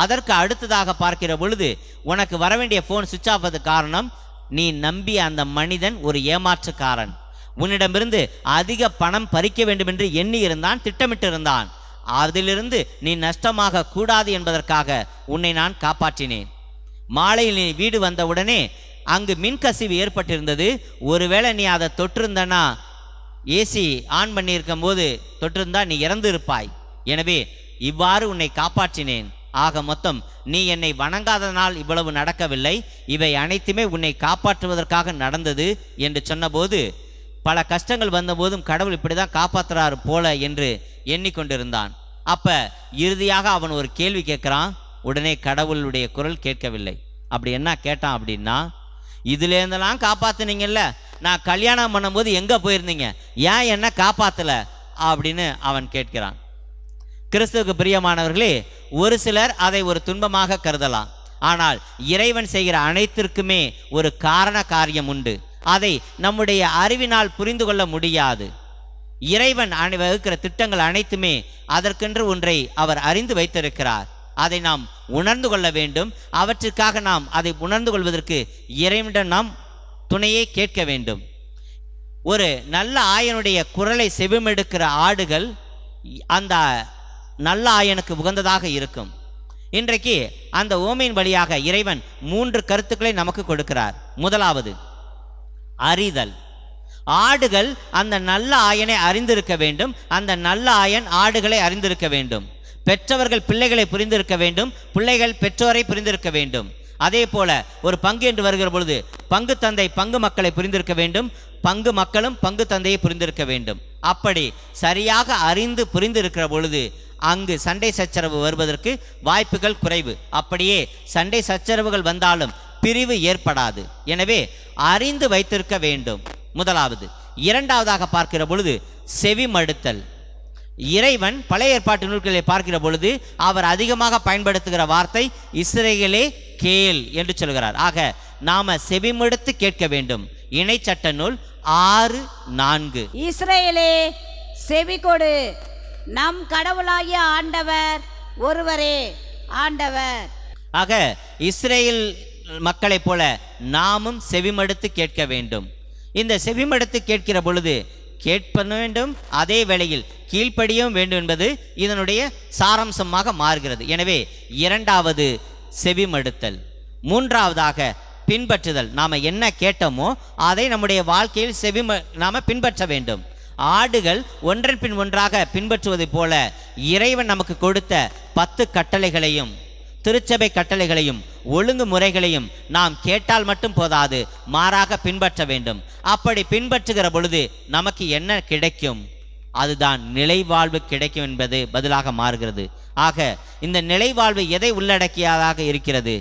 அதற்கு அடுத்ததாக பார்க்கிற பொழுது உனக்கு வர வேண்டிய ஃபோன் சுவிட்ச் ஆஃப் ஆவது காரணம், நீ நம்பிய அந்த மனிதன் ஒரு ஏமாற்றுக்காரன். உன்னிடமிருந்து அதிக பணம் பறிக்க வேண்டும் என்று எண்ணி இருந்தான், திட்டமிட்டு இருந்தான். அதிலிருந்து நீ நஷ்டமாக கூடாது என்பதற்காக உன்னை நான் காப்பாற்றினேன். மாலையில் நீ வீடு வந்தவுடனே அங்கு மின்கசிவு ஏற்பட்டிருந்தது. ஒருவேளை நீ அதை தொற்றிருந்தனா, ஏசி ஆன் பண்ணியிருக்கும் போது தொற்றிருந்தா நீ இறந்து இருப்பாய். எனவே இவ்வாறு உன்னை காப்பாற்றினேன். ஆக மொத்தம் நீ என்னை வணங்காதனால் இவ்வளவு நடக்கவில்லை, இவை அனைத்துமே உன்னை காப்பாற்றுவதற்காக நடந்தது என்று சொன்னபோது பல கஷ்டங்கள் வந்தபோதும் கடவுள் இப்படி தான் காப்பாற்றுறாரு போல என்று எண்ணிக்கொண்டிருந்தான். அப்போ இறுதியாக அவன் ஒரு கேள்வி கேட்குறான். உடனே கடவுளுடைய குரல் கேட்கவில்லை. அப்படி என்ன கேட்டான் அப்படின்னா, இதுலேருந்தெல்லாம் காப்பாற்றுனீங்கல்ல, நான் கல்யாணம் பண்ணும்போது எங்கே போயிருந்தீங்க, ஏன் என்ன காப்பாற்றலை அப்படின்னு அவன் கேட்கிறான். கிறிஸ்துவுக்கு பிரியமானவர்களே, ஒரு சிலர் அதை ஒரு துன்பமாக கருதலாம். ஆனால் இறைவன் செய்கிற அனைத்திற்குமே ஒரு காரண காரியம் உண்டு. அதை நம்முடைய அறிவினால் புரிந்து கொள்ள முடியாது. இறைவன் வகுக்கிற திட்டங்கள் அனைத்துமே அதற்கென்று ஒன்றை அவர் அறிந்து வைத்திருக்கிறார். அதை நாம் உணர்ந்து கொள்ள வேண்டும். அவற்றிற்காக நாம் அதை உணர்ந்து கொள்வதற்கு இறைவனிடம் நாம் துணையை கேட்க வேண்டும். ஒரு நல்ல ஆயனுடைய குரலை செவிமெடுக்கிற ஆடுகள் அந்த நல்ல ஆயனுக்கு உகந்ததாக இருக்கும். இன்றைக்கு அந்த ஓமையின் வழியாக இறைவன் 3 கருத்துக்களை நமக்கு கொடுக்கிறார். முதலாவது, அறிதல். ஆடுகள் அந்த நல்ல ஆயனை அறிந்திருக்க வேண்டும். அந்த நல்ல ஆயன் ஆடுகளை அறிந்திருக்க வேண்டும். பெற்றவர்கள் பிள்ளைகளை புரிந்திருக்க வேண்டும். பிள்ளைகள் பெற்றோரை புரிந்திருக்க வேண்டும். அதே போல ஒரு பங்கு என்று வருகிற பொழுது பங்கு தந்தை பங்கு மக்களை புரிந்திருக்க வேண்டும். பங்கு மக்களும் பங்கு தந்தையை புரிந்திருக்க வேண்டும். அப்படி சரியாக அறிந்து புரிந்திருக்கிற பொழுது அங்கு சண்டை சச்சரவு வருவதற்கு வாய்ப்புகள் குறைவு. அப்படியே சண்டை சச்சரவுகள் வந்தாலும் பிரிவு ஏற்படாது. எனவே அறிந்து வைத்திருக்க வேண்டும், முதலாவது. இரண்டாவதாக பார்க்கிற பொழுது செவிமடுத்தல். இறைவன் பழைய ஏற்பாட்டு நூல்களை பார்க்கிற பொழுது அவர் அதிகமாக பயன்படுத்துகிற வார்த்தை இஸ்ரவேலே கேள் என்று சொல்கிறார். ஆக நாம செவிமடுத்து கேட்க வேண்டும். இணைச்சட்ட நூல் 6:4. இஸ்ரவேலே செவி கொடு, நம் கடவுளாகிய ஆண்டவர் ஒருவரே ஆண்டவர். ஆக இஸ்ரேல் மக்களைப் போல நாமும் செவிமடுத்து கேட்க வேண்டும். இந்த செவிமடுத்து கேட்கிற பொழுது கேட்ப வேண்டும், அதே வேளையில் கீழ்ப்படியும் வேண்டும் என்பது இதனுடைய சாராம்சமாக மாறுகிறது. எனவே இரண்டாவது செவிமடுத்தல். மூன்றாவதாக பின்பற்றுதல். நாம் என்ன கேட்டோமோ அதை நம்முடைய வாழ்க்கையில் நாம் பின்பற்ற வேண்டும். ஆடுகள் ஒன்றன் பின் ஒன்றாக பின்பற்றுவதைப் போல இறைவன் நமக்கு கொடுத்த 10 கட்டளைகளையும் திருச்சபை கட்டளைகளையும் ஒழுங்குமுறைகளையும் நாம் கேட்டால் மட்டும் போதாது, மாறாக பின்பற்ற வேண்டும். அப்படி பின்பற்றுகிற பொழுது நமக்கு என்ன கிடைக்கும்? அதுதான் நிலைவாழ்வு கிடைக்கும் என்பது பதிலாக மாறுகிறது. ஆக இந்த நிலைவாழ்வு எதை உள்ளடக்கியதாக இருக்கிறது?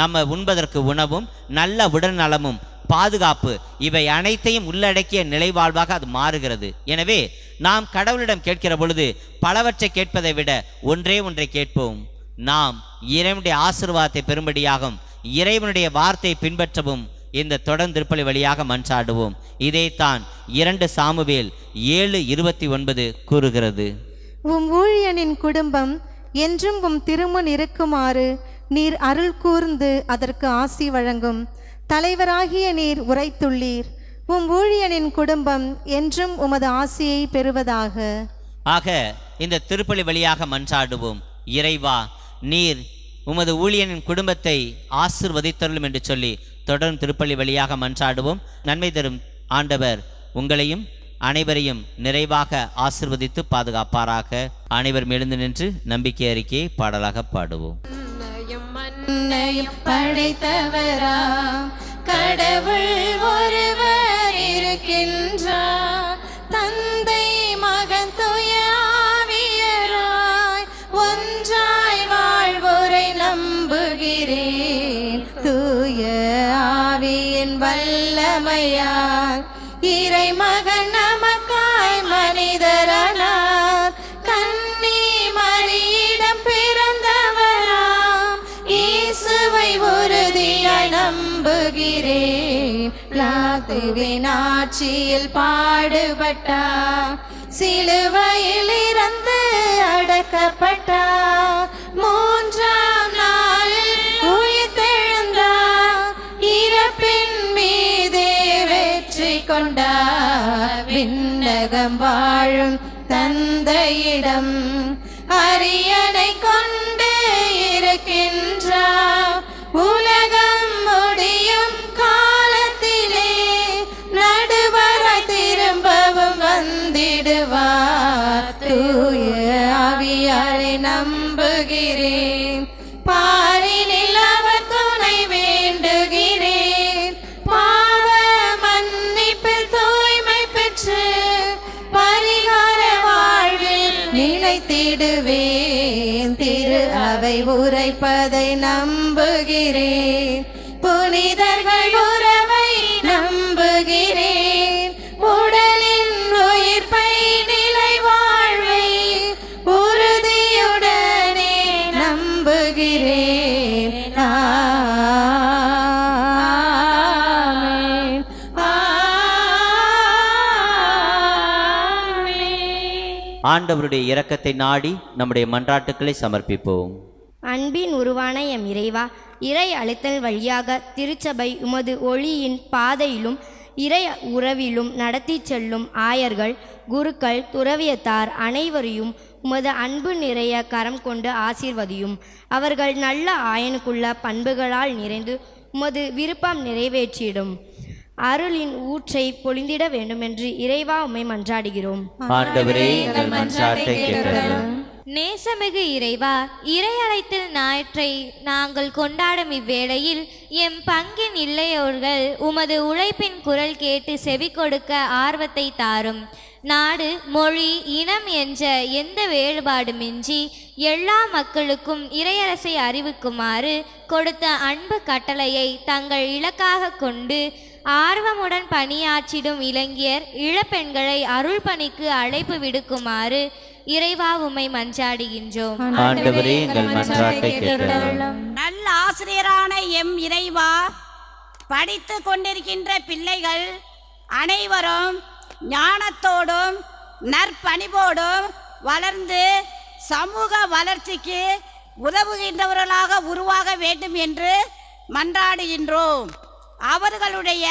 நம்ம உண்பதற்கு உணவும், நல்ல உடல்நலமும், பாதுகாப்பு, இவை அனைத்தையும் உள்ளடக்கிய நிலைவாழ்வாக அது மாறுகிறது. எனவே நாம் கடவுளிடம் கேட்கிற பொழுது பலவற்றை கேட்பதை விட ஒன்றை கேட்போம். நாம் இறைவனுடைய ஆசீர்வாதத்தை பெறும்படியாகவும் இறைவனுடைய வார்த்தையை பின்பற்றவும் இந்த தொடர் திருப்பலி வழியாக மன்றாடுவோம். இதைத்தான் 2 சாமுவேல் 7:29 கூறுகிறது. உம் ஊழியனின் குடும்பம் என்றும் உம் திருமுன் இருக்குமாறு நீர் அருள் கூர்ந்து அதற்கு ஆசி வழங்கும். தலைவராகிய நீர் உரைத்துள்ளீர். உம் ஊழியனின் குடும்பம் என்றும் உமது ஆசியை பெறுவதாக. ஆக இந்த திருப்பலி வழியாக மன்றாடுவோம். இறைவா, நீர் உமது ஊழியனின் குடும்பத்தை ஆசிர்வதித்தருளும் என்று சொல்லி தொடரும் திருப்பலி வழியாக மன்றாடுவோம். நன்மை தரும் ஆண்டவர் உங்களையும் அனைவரையும் நிறைவாக ஆசிர்வதித்து பாதுகாப்பாராக. அனைவரும் எழுந்து நின்று நம்பிக்கை அறிக்கையை பாடலாக பாடுவோம். படைத்தவரா கடவுள் ஒருவர் இருக்கின்றார், தந்தை மகன் தூய ஆவியராய் ஒன்றாய் வாழ்வோரை நம்புகிறேன். தூய ஆவியின் வல்லமையால் இறைமகன் நமக்காய் மனிதரானார். கன்னி மரியிடம் பிறந்தவராம் இயேசுவை உறுதியாய் நம்புகிறேன். பிலாத்துவின் ஆட்சியில் பாடுபட்டார், சிலுவையில் இறந்து அடக்கப்பட்டார், 3ஆம் நாளில் உயிர்த்தெழுந்தார், இறப்பின் மீதே வெற்றி கொண்டார். விண்ணகம் வாழும் தந்தையிடம் அரியணை கொண்டு இருக்கின்றார். உலகம் முடியும் காலத்திலே நடுவராய் திரும்பவும் வந்திடுவார். தூய ஆவியாரை நம்புகிறேன், பாரினில் அவர் துணை வேண்டுகிறேன். பாவ மன்னிப்பில் தூய்மை பெற்று பரிகார வாழ்வில் நிலைத்திடுவேன். திரு அவை உரைப்பதை நம்புகிறேன், புனிதர்கள் உறவை நம்புகிறேன். உடலின் உயிர்ப்பை நிலை வாழ்வை உறுதியுடனே நம்புகிறேன். ஆமென். ஆமென். ஆண்டவருடைய இரக்கத்தை நாடி நம்முடைய மன்றாட்டுக்களை சமர்ப்பிப்போம். அன்பின் உருவான எம் இறைவா, இறை அழைத்தல் வழியாக திருச்சபை உமது ஒளியின் பாதையிலும் இறை உறவிலும் நடத்தி செல்லும் ஆயர்கள், குருக்கள், துறவியத்தார் அனைவரையும் உமது அன்பு நிறைய கரம் கொண்டு ஆசீர்வதியும். அவர்கள் நல்ல ஆயனுக்குள்ள பண்புகளால் நிறைந்து உமது விருப்பம் நிறைவேற்றிடும். அருளின் ஊற்றை பொழிந்திட வேண்டுமென்று இறைவா உம்மை மன்றாடுகிறோம். ஆண்டவரே, எங்கள் மன்றாட்டை கேட்டருளும். நேசமிகு இறைவா, இறையழைத்தல் ஞாயிற்றை நாங்கள் கொண்டாடும் இவ்வேளையில் எம் பங்கின் இல்லையோர்கள் உமது உழைப்பின் குரல் கேட்டு செவி கொடுக்க ஆர்வத்தை தாரும். நாடு, மொழி, இனம் என்ற எந்த வேறுபாடுமின்றி எல்லா மக்களுக்கும் இறையரசை அறிவிக்குமாறு கொடுத்த அன்பு கட்டளையை தங்கள் இலக்காக கொண்டு ஆர்வமுடன் பணியாற்றிடும் இளைஞர், இளப்பெண்களை அருள் பணிக்கு அழைப்பு விடுக்குமாறு இறைவா உம்மை மன்றாடுகின்றோம். ஆண்டவரே, எங்கள் மன்றாட்டை கேட்டருளும். நல்ல ஆசிரியரான எம் இறைவா, படித்து கொண்டிருக்கின்ற பிள்ளைகள் அனைவரும் ஞானத்தோடும் நற்பணிவோடும் வளர்ந்து சமூக வளர்ச்சிக்கு உதவுகின்றவர்களாக உருவாக வேண்டும் என்று மன்றாடுகின்றோம். அவர்களுடைய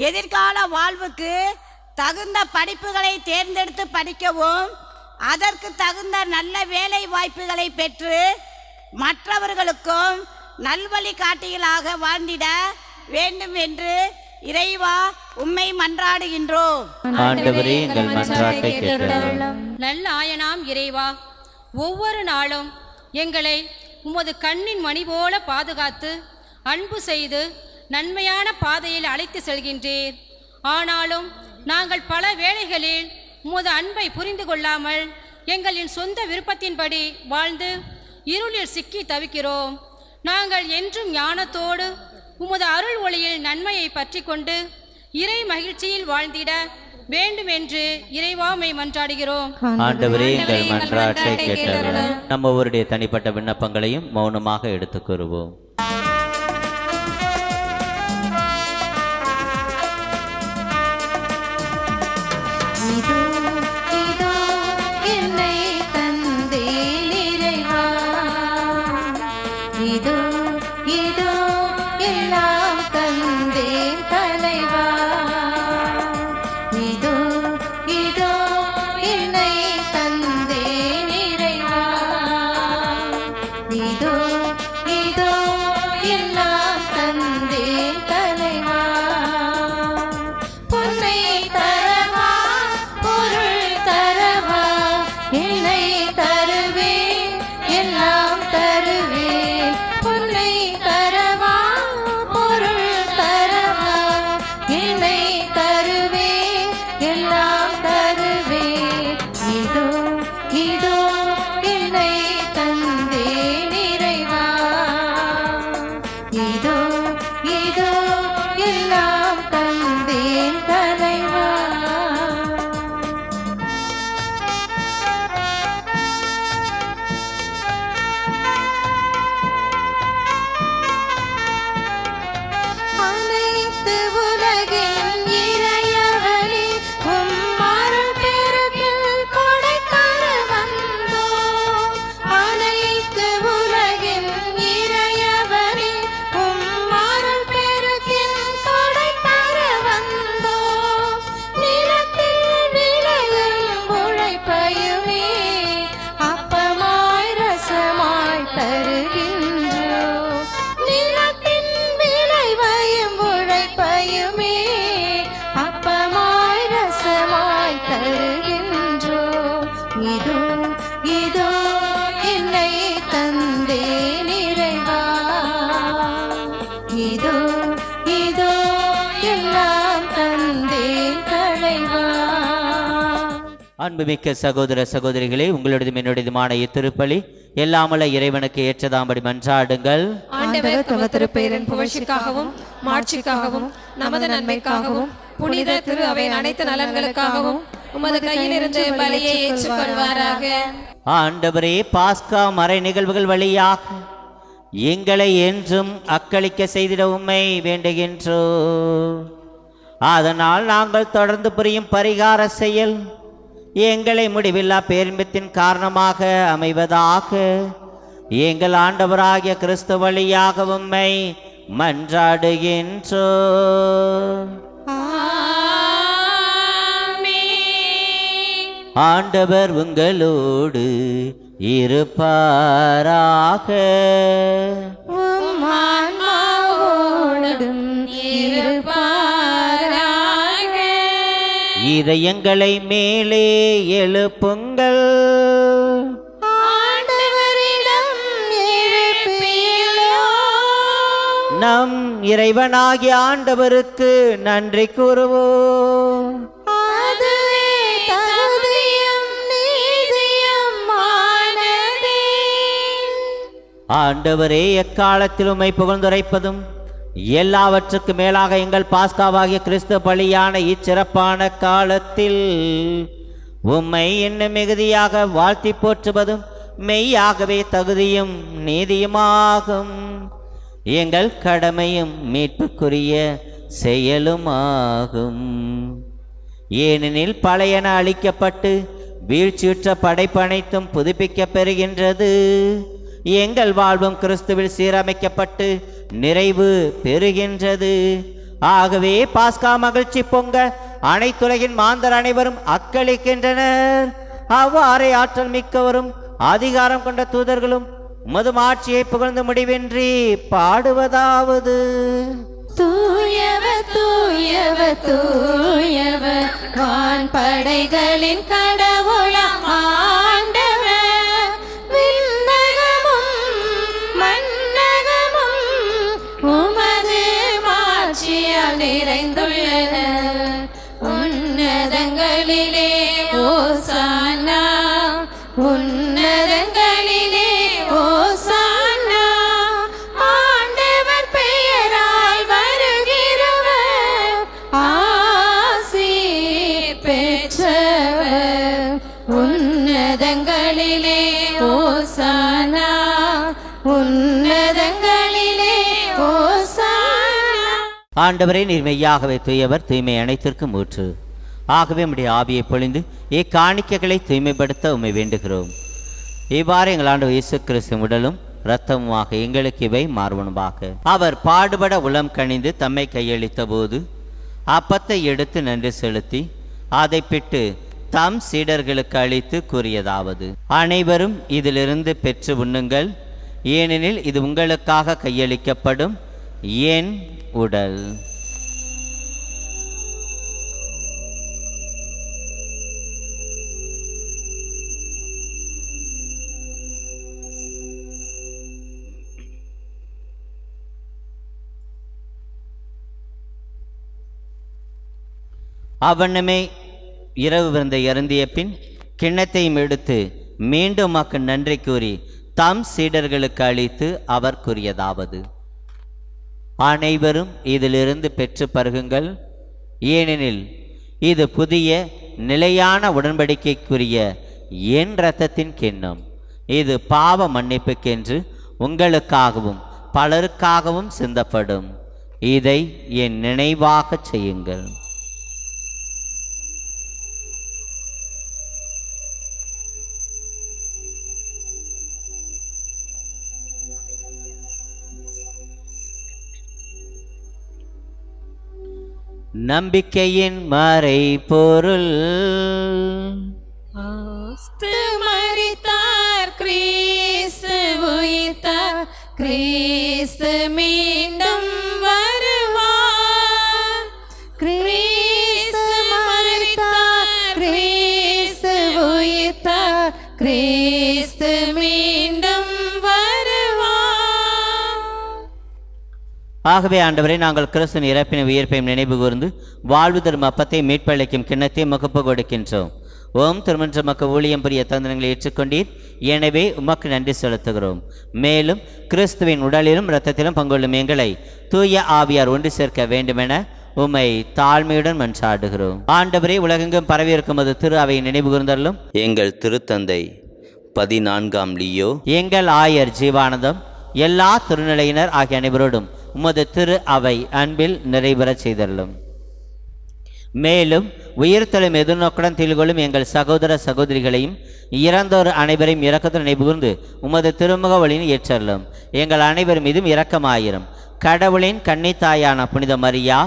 எதிர்கால வாழ்வுக்கு தகுந்த படிப்புகளை தேர்ந்தெடுத்து படிக்கவும், அதற்கு தகுந்த நல்ல வேலை வாய்ப்புகளை பெற்று மற்றவர்களுக்கும் நல்வழி காட்டிகளாக வாழ்ந்திட வேண்டும் என்று இறைவா உம்மை மன்றாடுகின்றோம். ஆண்டவரே எங்கள் மன்றாட்டை கேட்டருளும். நல்ல ஆயனாம் இறைவா, ஒவ்வொரு நாளும் எங்களை உமது கண்ணின் மணி போல பாதுகாத்து அன்பு செய்து நன்மையான பாதையில் அழைத்து செல்கின்றீர். ஆனாலும் நாங்கள் பல வேளைகளில் உமது அன்பை புரிந்து கொள்ளாமல் எங்களின் சொந்த விருப்பத்தின்படி வாழ்ந்து இருளில் சிக்கி தவிக்கிறோம். நாங்கள் என்றும் ஞானத்தோடு உமது அருள் ஒளியில் நன்மையை பற்றி கொண்டு இறை மகிழ்ச்சியில் வாழ்ந்திட வேண்டும் என்று இறைவாமை மன்றாடுகிறோம். ஆண்டவரே எங்கள் மன்றாட்டை கேட்டருளும். நம்ம ஒவ்வொருடைய தனிப்பட்ட விண்ணப்பங்களையும் மௌனமாக எடுத்துக் கூறுவோம். இதோ இதோ என்னை தந்தேன் இறைவா, இதோ இதோ எல்லாம் தந்தேன் தலைவா, இதோ இதோ என்னை தந்தேன் இறைவா, இதோ இதோ எல்லாம் தந்தேன் தலைவா. பொன்னை தரவா பொருள் தரவா, என்னை தருவேன் எல்லாம் தருவேன். பொன்னை தரவா பொருள் தரவா, என்னை தருவேன் எல்லாம் தருவேன். இதோ இதோ என்னை தந்தேன் இறைவா, இதோ இதோ எல்லாம் தந்தேன் தலைவா. அனைத்து உலகின் இறையவனே, உம் அருள் பெருக்கில் கொடை தர வந்தோம். அனைத்து உலகின் இறையவனே, உம் அருள் பெருக்கில் கொடை தர வந்தோம். நிலத்தில் விளையும் உழைப்பையுமே அப்பமாய் ரசமாய் தருகின்றோம். நிலத்தின் விளைவையும் உழைப்பையுமே அப்பமாய் ரசமாய் தருகின்றோம். இதோ இதோ என்னை தந்தேன் இறைவா, இதோ இதோ எல்லாம் தந்தேன் தலைவா. அன்புமிக்க சகோதர சகோதரிகளே, உங்களுடையதும் என்னுடையதுமான இத்திருப்பலி எல்லாமல்ல இறைவனுக்கு ஏற்றதாம்படி மன்றாடுங்கள். ஆண்டவர் தமது திருப்பெயரின் புகழ்ச்சிக்காகவும் மாட்சிக்காகவும் நமது நன்மைக்காகவும் புனித திரு அவையின் அனைத்து நலன்களுக்காகவும் உமது கையிலிருந்து பலியை ஏற்றுக்கொள்வாராக. ஆண்டவரே, பாஸ்கா மறை நிகழ்வுகள் வழியாக எங்களை என்றும் அக்களிக்க செய்திட உம்மை வேண்டுகின்றோம். அதனால் நாங்கள் தொடர்ந்து புரியும் பரிகார செயல் எங்களை முடிவில்லா பேரின்பத்தின் காரணமாக அமைவதாக. எங்கள் ஆண்டவராகிய கிறிஸ்து வழியாக உம்மை மன்றாடுகின்றோம். ஆண்டவர் உங்களோடு இருப்பாராக. உம் ஆன்மாவோடும் இருப்பாராக. இதயங்களை மேலே எழுப்புங்கள். ஆண்டவரிடம் எழுப்பியுள்ளோம். நம் இறைவனாகிய ஆண்டவருக்கு நன்றி கூறுவோம். அதுவே தகுதியும் நீதியுமானதே. ஆண்டவரே, எக்காலத்தில் உம்மை புகழ்ந்துரைப்பதும் எல்லாவற்றுக்கு மேலாக எங்கள் பாஸ்காவாகிய கிறிஸ்து பலியான இச்சிறப்பான காலத்தில் உம்மை இன்னும் மிகுதியாக வாழ்த்தி போற்றுவதும் மெய்யாகவே தகுதியும் நீதியுமாகும். எங்கள் கடமையும் மீட்புக்குரிய செயலுமாகும். ஏனெனில் பழையன அழிக்கப்பட்டு வீழ்ச்சியுற்ற படைப்பு அனைத்தும் புதுப்பிக்கப் பெறுகின்றது. எங்கள் வாழ்வும் கிறிஸ்துவில் சீரமைக்கப்பட்டு நிறைவு பெறுகின்றது. ஆகவே பாஸ்கா மகிழ்ச்சி பொங்க அனைத்துலகின் மாந்தர் அனைவரும் அக்களிக்கின்றனர். அவ்வாறே ஆற்றல் மிக்கவரும் அதிகாரம் கொண்ட தூதர்களும் உமது ஆட்சியை புகழ்ந்து முடிவின்றி பாடுவதாவது: தூயவர் தூயவர் தூயவர் வான்படைகளின் கடவுளாம் ஆண்டவர். விண்ணகமும் மண்ணகமும் உமது மாட்சியால் நிறைந்துள்ளன. உன்னதங்களிலே ஓசானா, உன்னதங்களிலே ஓசானா. ஆண்டவர் பெயரால் வருகிறவர் ஆசி பெற்றவர். உன்னதங்களிலே ஓசானா, உன்னதங்களிலே ஓசானா. ஆண்டவரே, நீர் மெய்யாகவே தூயவர், தூய்மை அனைத்திற்கும் ஊற்று. ஆகவே உம்முடைய ஆவியை பொழிந்து இக்காணிக்கைகளை தூய்மைப்படுத்த உம்மை வேண்டுகிறோம். இவ்வாறு எங்கள் ஆண்டவர் இயேசு கிறிஸ்து உடலும் இரத்தமுமாக எங்களுக்கு இவை மாறுவனவாக. அவர் பாடுபட உளம் கனிந்து தம்மை கையளித்த போது அப்பத்தை எடுத்து நன்றி செலுத்தி அதை பிட்டு தம் சீடர்களுக்கு அளித்து கூறியதாவது: அனைவரும் இதிலிருந்து பெற்று உண்ணுங்கள், ஏனெனில் இது உங்களுக்காக கையளிக்கப்படும் என் உடல். அவ்வண்ணமே இரவு விருந்தை அருந்திய பின் கிண்ணத்தையும் எடுத்து மீண்டும் உமக்கு நன்றி கூறி தம் சீடர்களுக்கு அளித்து அவர் கூறியதாவது: அனைவரும் இதிலிருந்து பெற்று பருகுங்கள், ஏனெனில் இது புதிய நிலையான உடன்படிக்கைக்குரிய என் இரத்தத்தின் கிண்ணம். இது பாவ மன்னிப்புக்கென்று உங்களுக்காகவும் பலருக்காகவும் சிந்தப்படும். இதை என் நினைவாக செய்யுங்கள். நம்பிக்கையின் மறை பொருள். மரித்தார் கிறிஸ்து உயிர்த்தார், கிறிஸ்து மீண்டும் வருவார். கிறிஸ்து மரித்தார், கிறிஸ்து உயிர்த்தார், கிறிஸ்து மீண்டும் வருவார். ஆகவே ஆண்டவரை, நாங்கள் கிறிஸ்துவின் இறப்பின் உயிர்ப்பையும் நினைவு கூர்ந்து வாழ்வு தரும் அப்பத்தை மீட்பளிக்கும் கிண்ணத்தை முகப்பு கொடுக்கின்றோம். ஓம் திருமன்ற மக்க ஊழியம் புரிய தந்திரங்களை ஏற்றுக்கொண்டீர், எனவே உமக்கு நன்றி செலுத்துகிறோம். மேலும் கிறிஸ்துவின் உடலிலும் இரத்தத்திலும் பங்கொள்ளும் எங்களை தூய ஆவியார் ஒன்று சேர்க்க வேண்டுமென உம்மை தாழ்மையுடன் மன்றாடுகிறோம். ஆண்டவரே, உலகெங்கும் பரவியிருக்கும் அது திரு அவை நினைவு கூர்ந்தள்ளும். எங்கள் திருத்தந்தை 14ஆம் லியோ, எங்கள் ஆயர் ஜீவானந்தம், எல்லா திருநிலையினர் ஆகிய அனைவரோடும் உமது திரு அவை அன்பில் நிறைவேறச் செய்தள்ளும். மேலும் உயிர்த்தலும் எதிர்நோக்குடன் திகழ்கொள்ளும் எங்கள் சகோதர சகோதரிகளையும் இறந்தோர் அனைவரையும் இரக்கத்துடன் நிபுகூர்ந்து உமது திருமுக வழியில் ஏற்றள்ளும். எங்கள் அனைவர் மீதும் இரக்கமாயிரும். கடவுளின் கன்னித்தாயான புனித மரியா,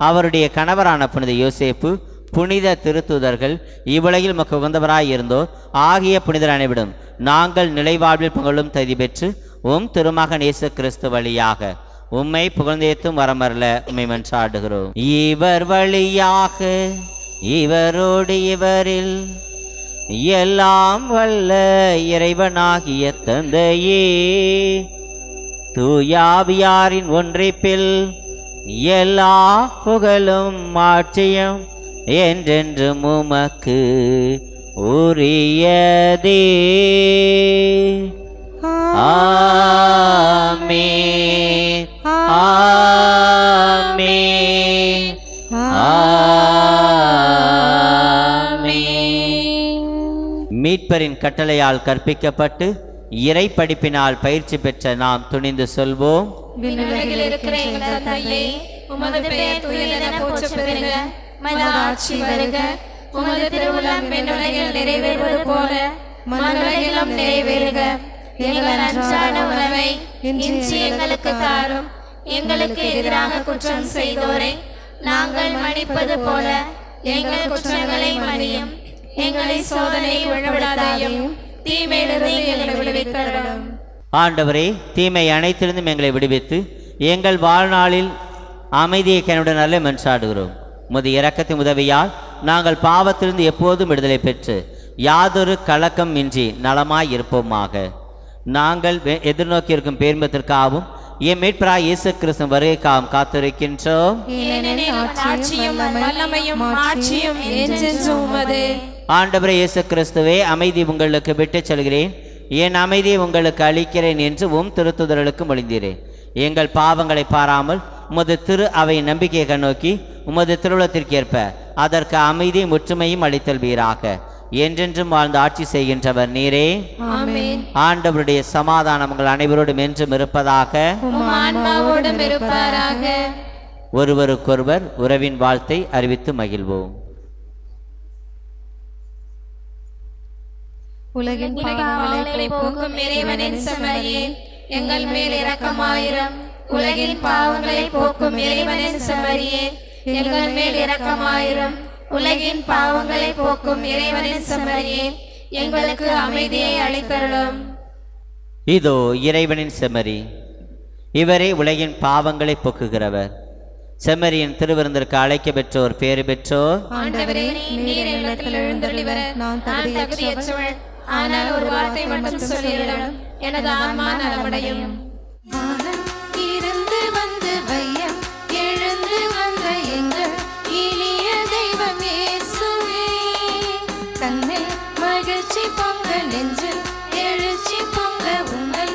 அவருடைய கணவரான புனித யோசேப்பு, புனித திருத்தூதர்கள், இவ்வுலகில் மக்கு உகந்தவராயிருந்தோர் ஆகிய புனிதர் அனைவரும் நாங்கள் நிலைவாழ்வில் புகழும் தகுதி பெற்று உம் திருமகன் இயேசு கிறிஸ்து வழியாக உம்மை புகழ்ந்தேத்தும் வரமரல உம்மை மன்றாடுகிறோம். இவர் வழியாக இவரோடு இவரில் எல்லாம் வல்ல இறைவனாகிய தந்தையே, தூயாவியாரின் ஒன்றிப்பில் எல்லா புகழும் மாட்சியும் என்றென்றும் உமக்கு உரியதே. ஆமென், ஆமென், ஆமென். மீட்பரின் கட்டளையால் கற்பிக்கப்பட்டு இறை படிப்பினால் பயிற்சி பெற்ற நாம் துணிந்து சொல்வோம்: விண்ணுலகில் இருக்கிற எங்கள் தந்தையே, உமது பெயர் தூயதென போற்றப் பெறுக. உமது ஆட்சி வருக. உமது திருவுளம் விண்ணுலகில் நிறைவேறுவது போல மண்ணுலகிலும் நிறைவேறுக. எங்கள் அன்றாட உணவை இன்று எங்களுக்கு தாரும். எங்களுக்கு எதிராக குற்றம் செய்தோரை நாங்கள் மன்னிப்பது போல எங்கள் குற்றங்களை மன்னியும். எங்களை சோதனை விழவிடாதையும் தீமையிலிருந்து எங்களை விடுவித்தருளும். ஆண்டவரே, தீமை அனைத்திலிருந்தும் எங்களை விடுவித்து எங்கள் வாழ்நாளில் அமைதியை கனுடன் அல்ல மன்றாடுகிறோம். உமது இரக்கத்தின் உதவியால் நாங்கள் பாவத்திலிருந்து எப்போதும் விடுதலை பெற்று யாதொரு கலக்கம் இன்றி நலமாய் இருப்போமாக. நாங்கள் எதிர்நோக்கியிருக்கும் பேர்மத்திற்காகவும் என் மீட்பராய் இயேசு கிறிஸ்து வருகைக்காகவும் காத்திருக்கின்றோம். ஆண்டவரே இயேசு கிறிஸ்துவே, அமைதி உங்களுக்கு விட்டுச் செல்கிறேன், என் அமைதியை உங்களுக்கு அளிக்கிறேன் என்று திருத்துதர்களுக்கு மொழிந்தீரேன். எங்கள் பாவங்களை பாராமல் உமது திரு அவை நம்பிக்கையை கண்ணோக்கி உமது திருவுளத்திற்கேற்ப அதற்கு அமைதியும் ஒற்றுமையும் அளித்தல்வீராக. என்றென்றும் வாழ்ந்து ஆட்சி செய்கின்றவர் நீரே. ஆண்டவருடைய சமாதானம் உங்கள் அனைவரோடும் என்றும் இருப்பதாக. ஒருவருக்கொருவர் உறவின் வாழ்த்தை அறிவித்து மகிழ்வோம். உலகின் பாவங்களை போக்கும் இறைவனின் செம்மறியே, எங்கள் மேல் இரக்கமாயிரம். உலகின் பாவங்களை போக்கும் இறைவனின் செம்மறியே, எங்கள் மேல் இரக்கமாயிரம். உலகின் பாவங்களை போக்கும் இறைவனின் செம்மறியே, எங்களுக்கு அமைதியை அளித்தருளும். இதோ இறைவனின் செம்மறி, இவரே உலகின் பாவங்களை போக்குகிறவர். செம்மறியின் திருவிருந்திற்கு அழைக்க பெற்றோர் பேறு பெற்றோர். ஆண்டவரே, நீர் இல்லத்தில் எழுந்தருளிவர நான் தகுதியற்றவள். ஆனால் ஒரு வார்த்தை மட்டும் சொல்லியருளும், எனது ஆன்மா நலமடையும். இருந்து வந்து வையம் எழுந்து வந்த எங்கள் இனிய தெய்வம் இயேசுவே, கண்ணில் மகிழ்ச்சி பொங்க நெஞ்சில் எழுச்சி பொங்க உங்கள்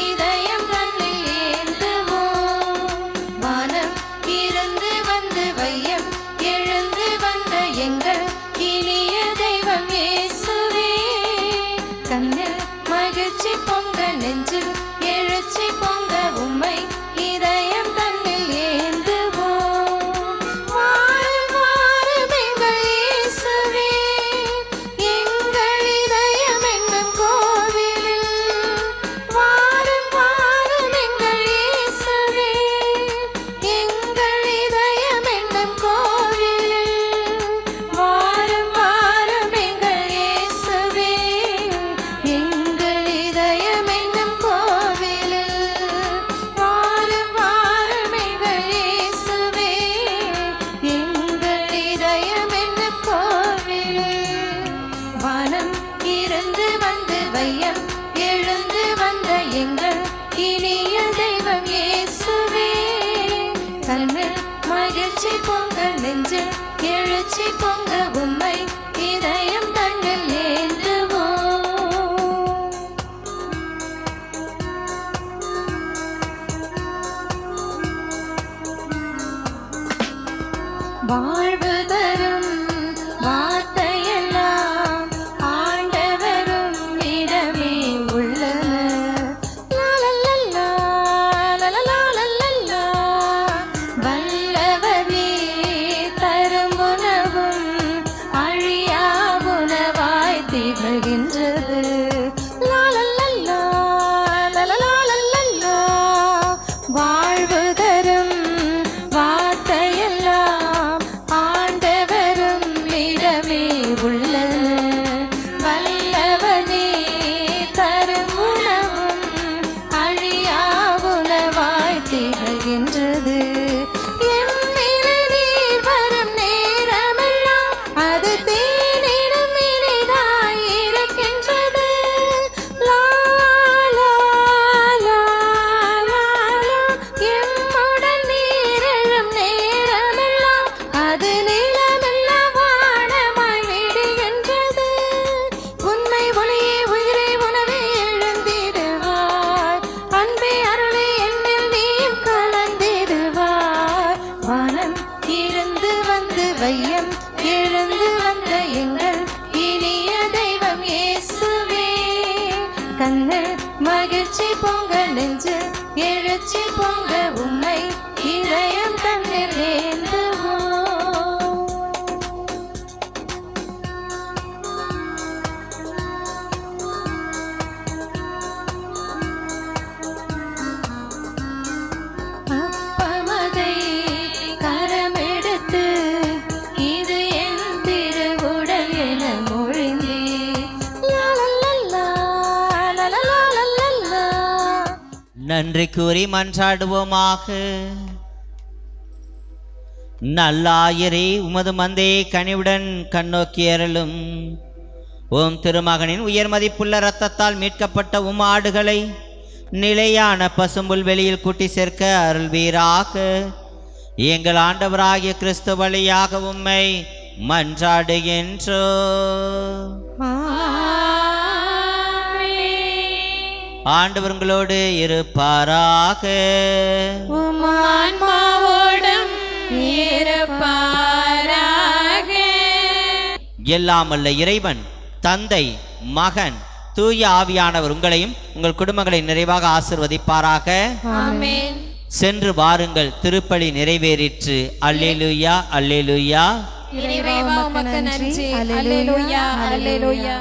இதயம் தன்னில் ஏந்துவோம். வானம் இருந்து வந்து வையம் எழுந்து வந்த எங்கள் இனிய தெய்வம் இயேசுவே, கண்ணில் மகிழ்ச்சி பொங்க நெஞ்சில் எழுச்சி பொங்க உம்மை இதயம் தன்னில் ஏந்துவோம். வாரும் வாரும் எங்கள் இயேசுவே, எங்கள் இதயம் என்னும் கோவிலில். வாரும் வாரும் எங்கள் இயேசுவே, எங்கள் இதயம் என்னும் கோவிலில். வாரும் வாரும் எங்கள் இயேசுவே, எங்கள் இதயம் என்னும் கோவிலில். வாரும் வாரும் எங்கள் இயேசுவே, எங்கள் இதயம் என்னும் கோவிலில். வானம் இருந்து வந்து வையம் எழுந்து வந்த எங்கள் இனிய தெய்வம் இயேசுவே, கண்ணில் மகிழ்ச்சி பொங்க நெஞ்சில் எழுச்சி பொங்க உம்மை இதயம் தன்னில் ஏந்துவோம். வாழ்வு தரும் வார்த்தையெல்லாம் ஆண்டவரும் இடமே உள்ளன. லாலல்லா, லாலலாலல்லா. வல்லவரே தரும் உணவும் அழியா உணவாய் திகழ்கின்றது. லாலல்லா, லாலலாலல்லா. வாழ்வு தரும் வார்த்தையெல்லாம் ஆண்டவரும் இடமே உள்ளன. வல்லவனே தரும் உணவும் அழியா உணவாய் திகழ்கின்றது. எம்மிரு நீர் வரும் நேரமெல்லாம் அது தேனிடும் இனிதாய் இருக்கின்றது. லா, லா, லா, லா, லா. எம்முடன் நீர் எழும் நேரமெல்லாம் அது நீளமெல்லாம் வானமாய் விடுகின்றது. உண்மை ஒளியே உயிரை உணவே எழுந்திடுவாய். அன்பே அருளே என்னில் நீயும் கலந்திடுவாய். வானம் இருந்து வந்து வையம் எழுந்து வந்த எங்கள் இனிய தெய்வம் இயேசுவே, கண்ணில் மகிழ்ச்சி பொங்க நெஞ்சு எழுச்சி பொங்க உம்மை இதயம் தன்னில் ஏந்துவோம். அப்பமதை கரமெடுத்து இது என் திருவுடல் என மொழிந்தே. லாலல்லா, லாலலாலல்லா. நன்றி கூறி மன்றாடுவோமாக. நல்லாயரே உமது மந்தையை கனிவுடன் கண்ணோக்கி அருளும். ஓம் திருமகனின் உயர் மதிப்புள்ள இரத்தத்தால் மீட்கப்பட்ட உம் ஆடுகளை நிலையான பசும்புல் வெளியில் கூட்டி சேர்க்க அருள்வீராக. எங்கள் ஆண்டவராகிய கிறிஸ்து வழியாக உம்மை மன்றாடுகின்றோ. ஆண்டவர் உங்களோடு இருப்பாராக. ஆன்மாவோடும் இருப்பாராக. எல்லாம் வல்ல இறைவன் தந்தை மகன் தூய ஆவியானவர் உங்களையும் உங்கள் குடும்பங்களை நிறைவாக ஆசிர்வதிப்பாராக. ஆமென். சென்று வாருங்கள், திருப்பலி நிறைவேறிற்று. அல்லேலூயா அல்லேலூயா. இறைவா உமக்கு நன்றி. அல்லேலூயா அல்லேலூயா.